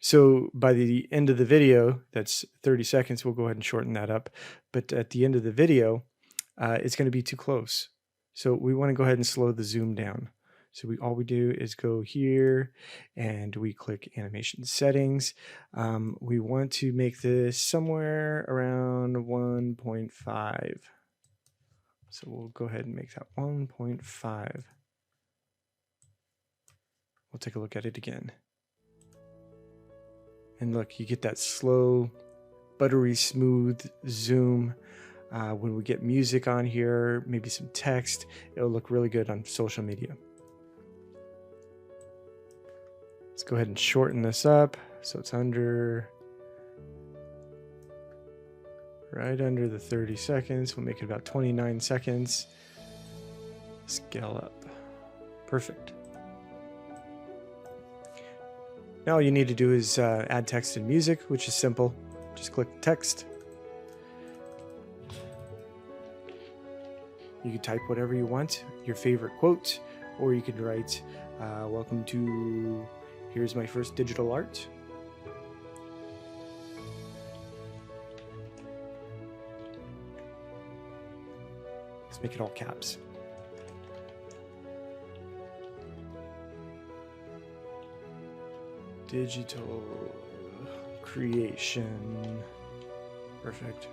So by the end of the video, that's 30 seconds, we'll go ahead and shorten that up. But at the end of the video, it's going to be too close. So we want to go ahead and slow the zoom down. So all we do is go here and we click animation settings. We want to make this somewhere around 1.5. So we'll go ahead and make that 1.5. We'll take a look at it again. And look, you get that slow, buttery smooth zoom. When we get music on here, maybe some text, it'll look really good on social media. Let's go ahead and shorten this up so it's right under the 30 seconds. We'll make it about 29 seconds. Scale up. Perfect. Now all you need to do is add text and music, which is simple. Just click text. You can type whatever you want, your favorite quote, or you could write, welcome to, here's my first digital art. Let's make it all caps. Digital creation. Perfect.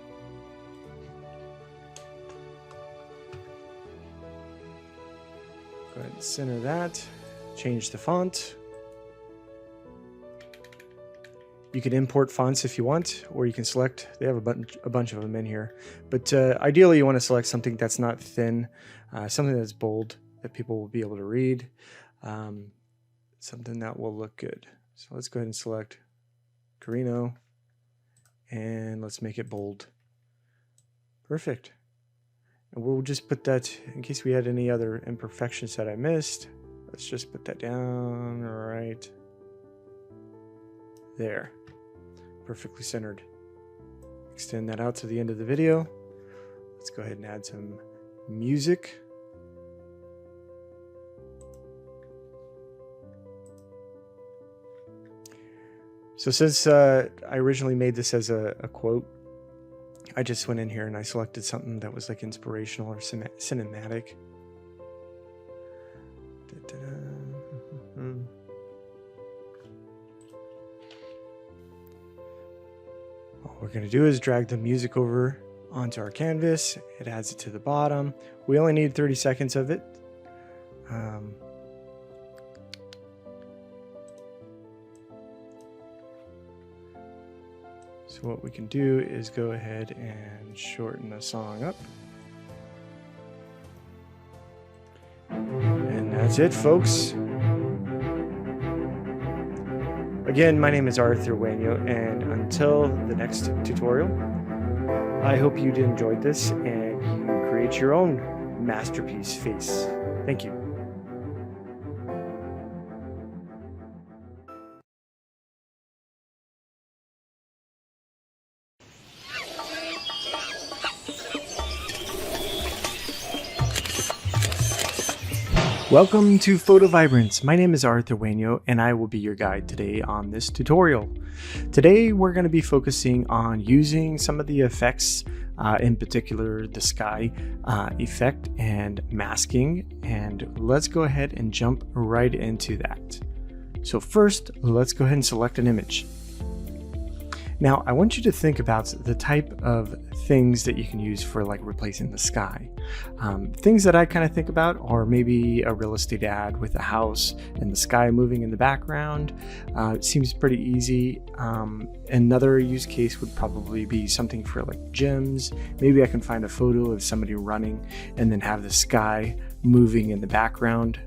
Go ahead and center that. Change the font. You can import fonts if you want, or you can select, they have a bunch of them in here. But ideally you want to select something that's not thin, something that's bold, that people will be able to read, something that will look good. So let's go ahead and select Carino, and let's make it bold. Perfect. And we'll just put that, in case we had any other imperfections that I missed, let's just put that down right there. Perfectly centered. Extend that out to the end of the video. Let's go ahead and add some music. So since I originally made this as a quote, I just went in here and I selected something that was like inspirational or cinematic. All we're going to do is drag the music over onto our canvas. It adds it to the bottom. We only need 30 seconds of it. So what we can do is go ahead and shorten the song up. And that's it, folks. Again, my name is Arthur Wainio, and until the next tutorial, I hope you enjoyed this and you create your own masterpiece face. Thank you. Welcome to PhotoVibrance. My name is Arthur Wainio, and I will be your guide today on this tutorial. Today we're going to be focusing on using some of the effects, in particular the sky effect and masking, and let's go ahead and jump right into that. So first, let's go ahead and select an image. Now I want you to think about the type of things that you can use for like replacing the sky. Things that I kind of think about are maybe a real estate ad with a house and the sky moving in the background. It seems pretty easy. Another use case would probably be something for like gyms. Maybe I can find a photo of somebody running and then have the sky moving in the background,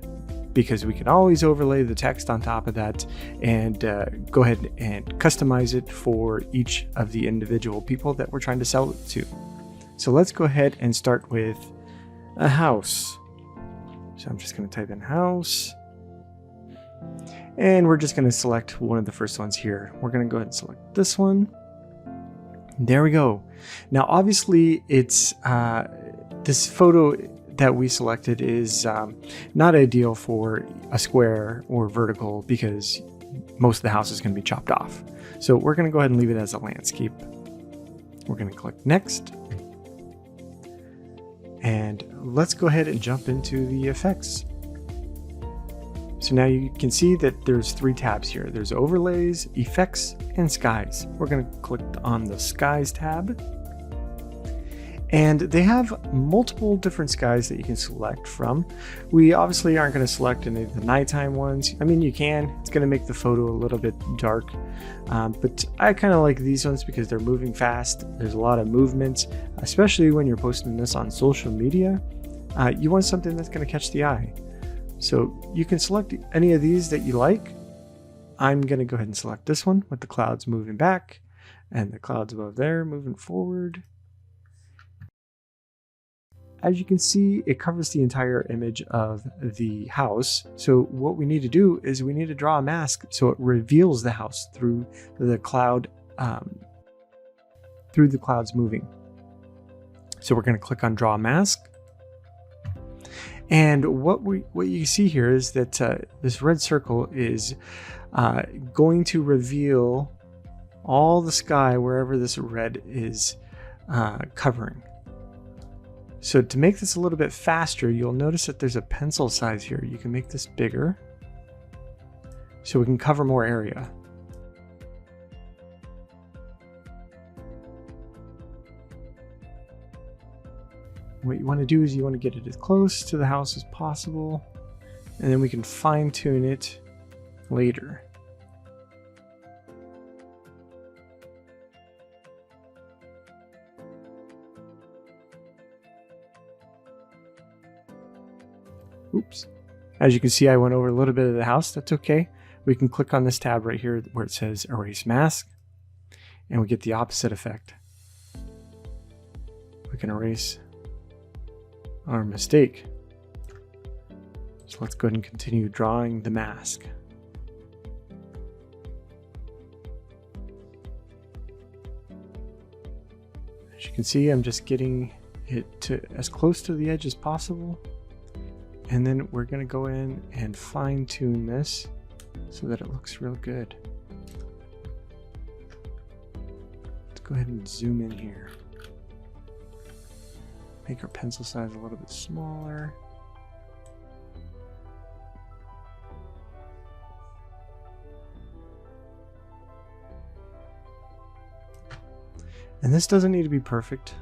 because we can always overlay the text on top of that and go ahead and customize it for each of the individual people that we're trying to sell it to. So let's go ahead and start with a house. So I'm just going to type in house, and we're just going to select one of the first ones here. We're going to go ahead and select this one. There we go. Now obviously it's this photo that we selected is not ideal for a square or vertical, because most of the house is going to be chopped off. So we're going to go ahead and leave it as a landscape. We're going to click next. And let's go ahead and jump into the effects. So now you can see that there's 3 tabs here. There's overlays, effects, and skies. We're going to click on the skies tab. And they have multiple different skies that you can select from. We obviously aren't going to select any of the nighttime ones. I mean, you can. It's going to make the photo a little bit dark. But I kind of like these ones because they're moving fast. There's a lot of movement, especially when you're posting this on social media. You want something that's going to catch the eye. So you can select any of these that you like. I'm going to go ahead and select this one with the clouds moving back and the clouds above there moving forward. As you can see, it covers the entire image of the house. So what we need to do is we need to draw a mask so it reveals the house through the cloud, through the clouds moving. So we're going to click on Draw Mask. And what you see here is that this red circle is going to reveal all the sky wherever this red is covering. So to make this a little bit faster, you'll notice that there's a pencil size here. You can make this bigger so we can cover more area. What you want to do is you want to get it as close to the house as possible, and then we can fine tune it later. Oops. As you can see, I went over a little bit of the house. That's okay. We can click on this tab right here where it says Erase Mask, and we get the opposite effect. We can erase our mistake. So let's go ahead and continue drawing the mask. As you can see, I'm just getting it to as close to the edge as possible. And then we're going to go in and fine tune this so that it looks real good. Let's go ahead and zoom in here. Make our pencil size a little bit smaller. And this doesn't need to be perfect.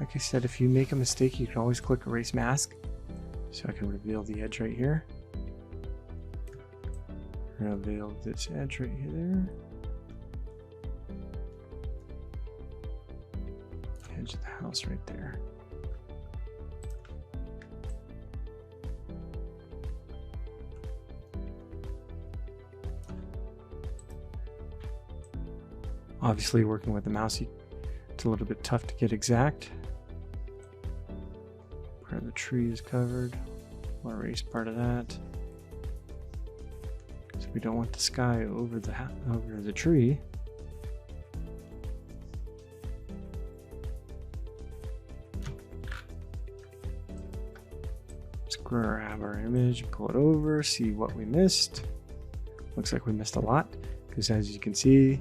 Like I said, if you make a mistake, you can always click Erase Mask. So I can reveal the edge right here. Reveal this edge right here. Edge of the house right there. Obviously, working with the mouse, it's a little bit tough to get exact. Where the tree is covered, we'll erase part of that. So we don't want the sky over the tree. Let's grab our image, pull it over, see what we missed. Looks like we missed a lot, because as you can see,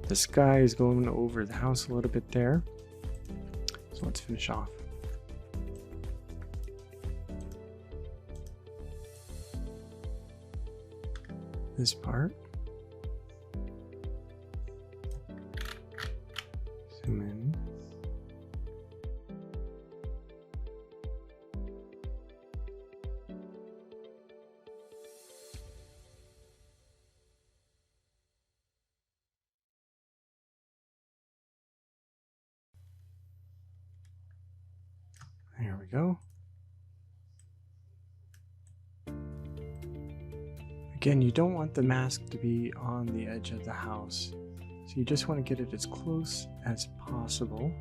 the sky is going over the house a little bit there. So let's finish off. This part. Zoom in. There we go. Again, you don't want the mask to be on the edge of the house, so you just want to get it as close as possible.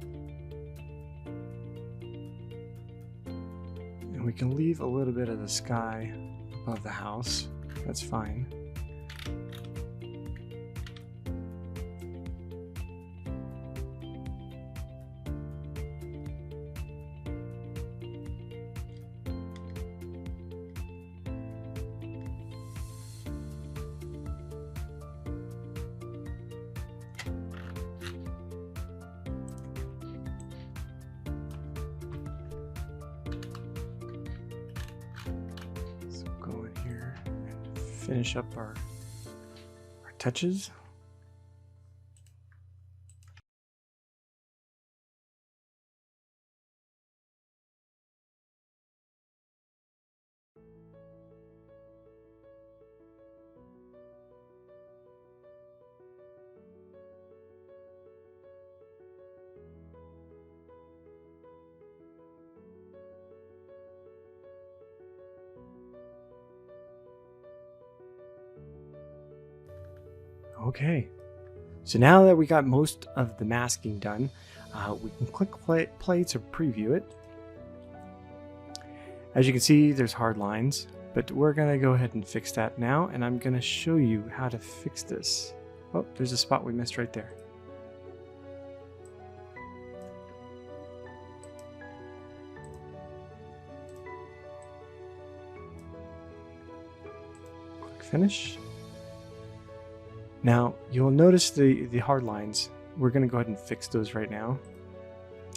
And we can leave a little bit of the sky above the house. That's fine. Finish up our touches. Okay, so now that we got most of the masking done, we can click play to preview it. As you can see, there's hard lines, but we're going to go ahead and fix that now, and I'm going to show you how to fix this. Oh, there's a spot we missed right there. Click finish. Now, you'll notice the hard lines. We're going to go ahead and fix those right now,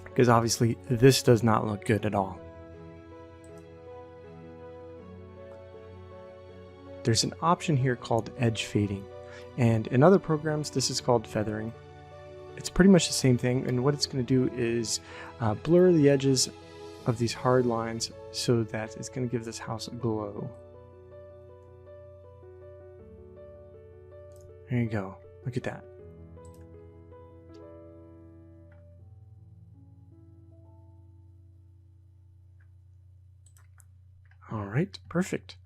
because obviously this does not look good at all. There's an option here called edge fading, and in other programs this is called feathering. It's pretty much the same thing, and what it's going to do is blur the edges of these hard lines so that it's going to give this house a glow. There you go. Look at that. All right, perfect.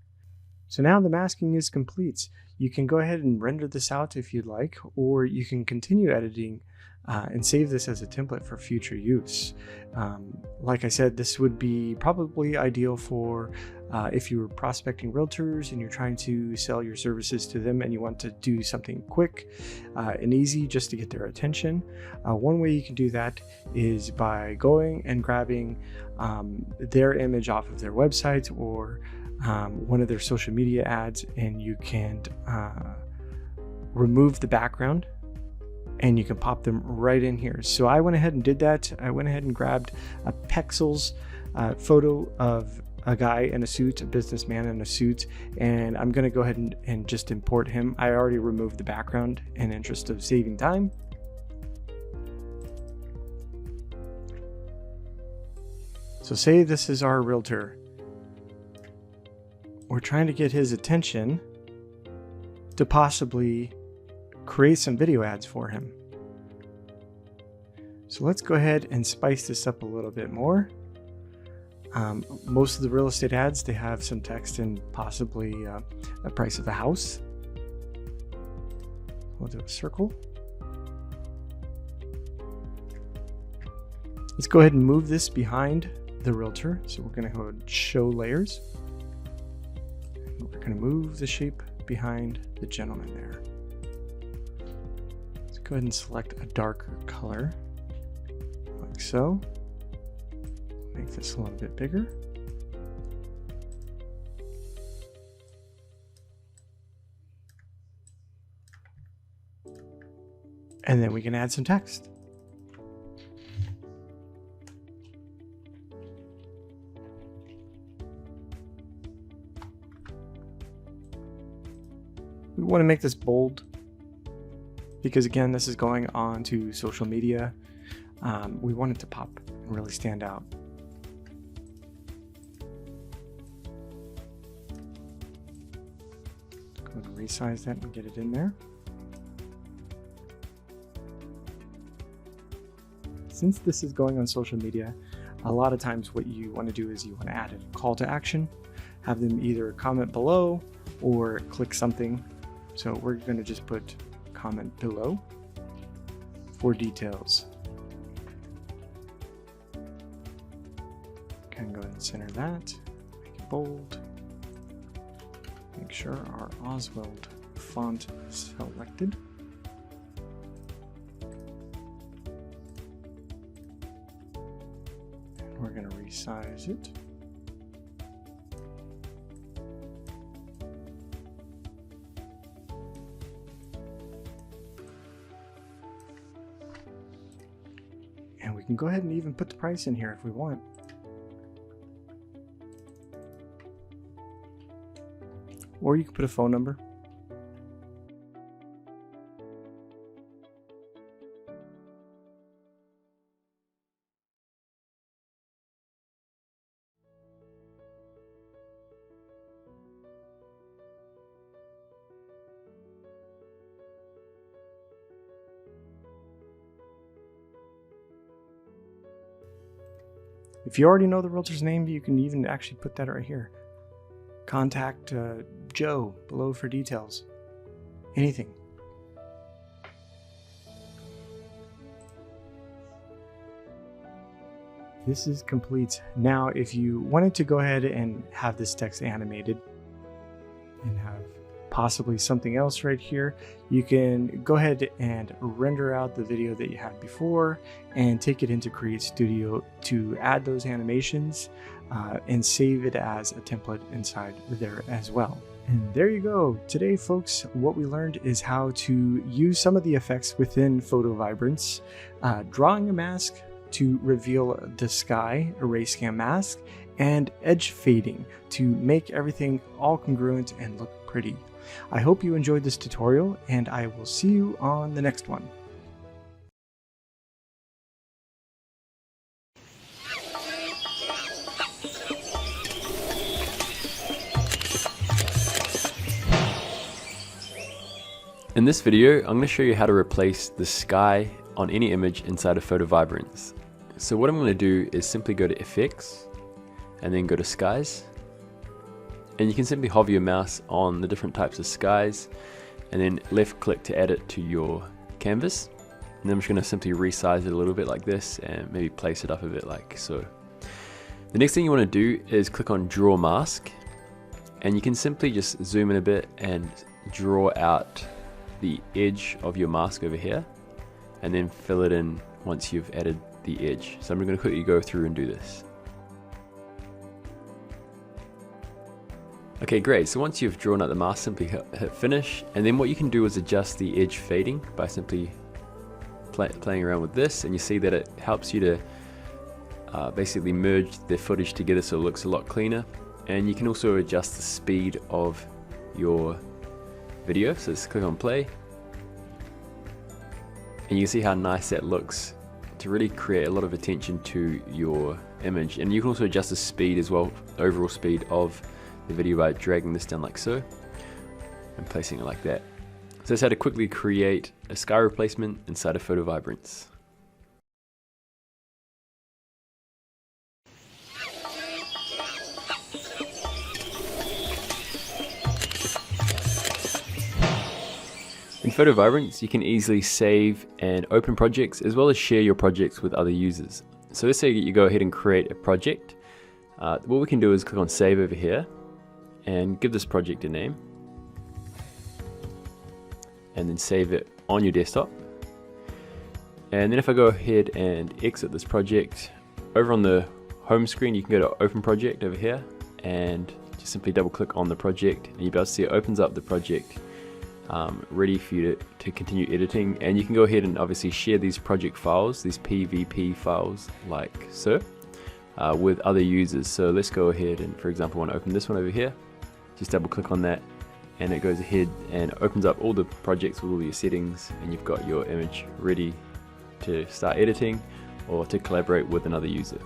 So now the masking is complete. You can go ahead and render this out if you'd like, or you can continue editing and save this as a template for future use. Like I said, this would be probably ideal for if you were prospecting realtors and you're trying to sell your services to them and you want to do something quick and easy just to get their attention. One way you can do that is by going and grabbing their image off of their website or one of their social media ads, and you can remove the background and you can pop them right in here. So I went ahead and did that. I went ahead and grabbed a Pexels photo of a guy in a suit, a businessman in a suit, and I'm going to go ahead and just import him. I already removed the background in interest of saving time. So say this is our realtor. We're trying to get his attention to possibly create some video ads for him. So let's go ahead and spice this up a little bit more. Most of the real estate ads, they have some text and possibly the price of the house. We'll do a circle. Let's go ahead and move this behind the realtor. So we're going to go and show layers. We're going to move the shape behind the gentleman there. Let's go ahead and select a darker color, like so. Make this a little bit bigger. And then we can add some text. We want to make this bold because, again, this is going on to social media. We want it to pop and really stand out. Go ahead and resize that and get it in there. Since this is going on social media, a lot of times what you want to do is you want to add a call to action, have them either comment below or click something. So we're going to just put comment below for details. Can go ahead and center that, make it bold, make sure our Oswald font is selected. And we're going to resize it. And we can go ahead and even put the price in here if we want. Or you can put a phone number. If you already know the realtor's name, you can even actually put that right here. Contact Joe below for details. Anything. This is complete. Now, if you wanted to go ahead and have this text animated and have possibly something else right here, you can go ahead and render out the video that you had before and take it into CreateStudio to add those animations and save it as a template inside there as well. And there you go. Today, folks, what we learned is how to use some of the effects within PhotoVibrance, drawing a mask to reveal the sky, erase scan mask, and edge fading to make everything all congruent and look pretty. I hope you enjoyed this tutorial, and I will see you on the next one. In this video, I'm going to show you how to replace the sky on any image inside of PhotoVibrance. So what I'm going to do is simply go to Effects, and then go to Skies. And you can simply hover your mouse on the different types of skies, and then left click to add it to your canvas. And then I'm just going to simply resize it a little bit like this, and maybe place it up a bit like so. The next thing you want to do is click on Draw Mask, and you can simply just zoom in a bit and draw out the edge of your mask over here, and then fill it in once you've added the edge. So I'm going to quickly go through and do this. Okay, great. So once you've drawn out the mask, simply hit finish, and then what you can do is adjust the edge fading by simply playing around with this, and you see that it helps you to basically merge the footage together so it looks a lot cleaner. And you can also adjust the speed of your video. So let's click on play, and you can see how nice that looks to really create a lot of attention to your image. And you can also adjust the speed as well, the overall speed of the video, by dragging this down like so and placing it like that. So that's how to quickly create a sky replacement inside of PhotoVibrance. In PhotoVibrance, you can easily save and open projects as well as share your projects with other users. So let's say you go ahead and create a project. What we can do is click on Save over here and give this project a name, and then save it on your desktop. And then if I go ahead and exit this project, over on the home screen you can go to Open Project over here and just simply double click on the project, and you'll be able to see it opens up the project ready for you to continue editing. And you can go ahead and obviously share these project files, these PVP files like so, with other users. So let's go ahead and, for example, want to open this one over here. Just double click on that, and it goes ahead and opens up all the projects with all your settings, and you've got your image ready to start editing or to collaborate with another user.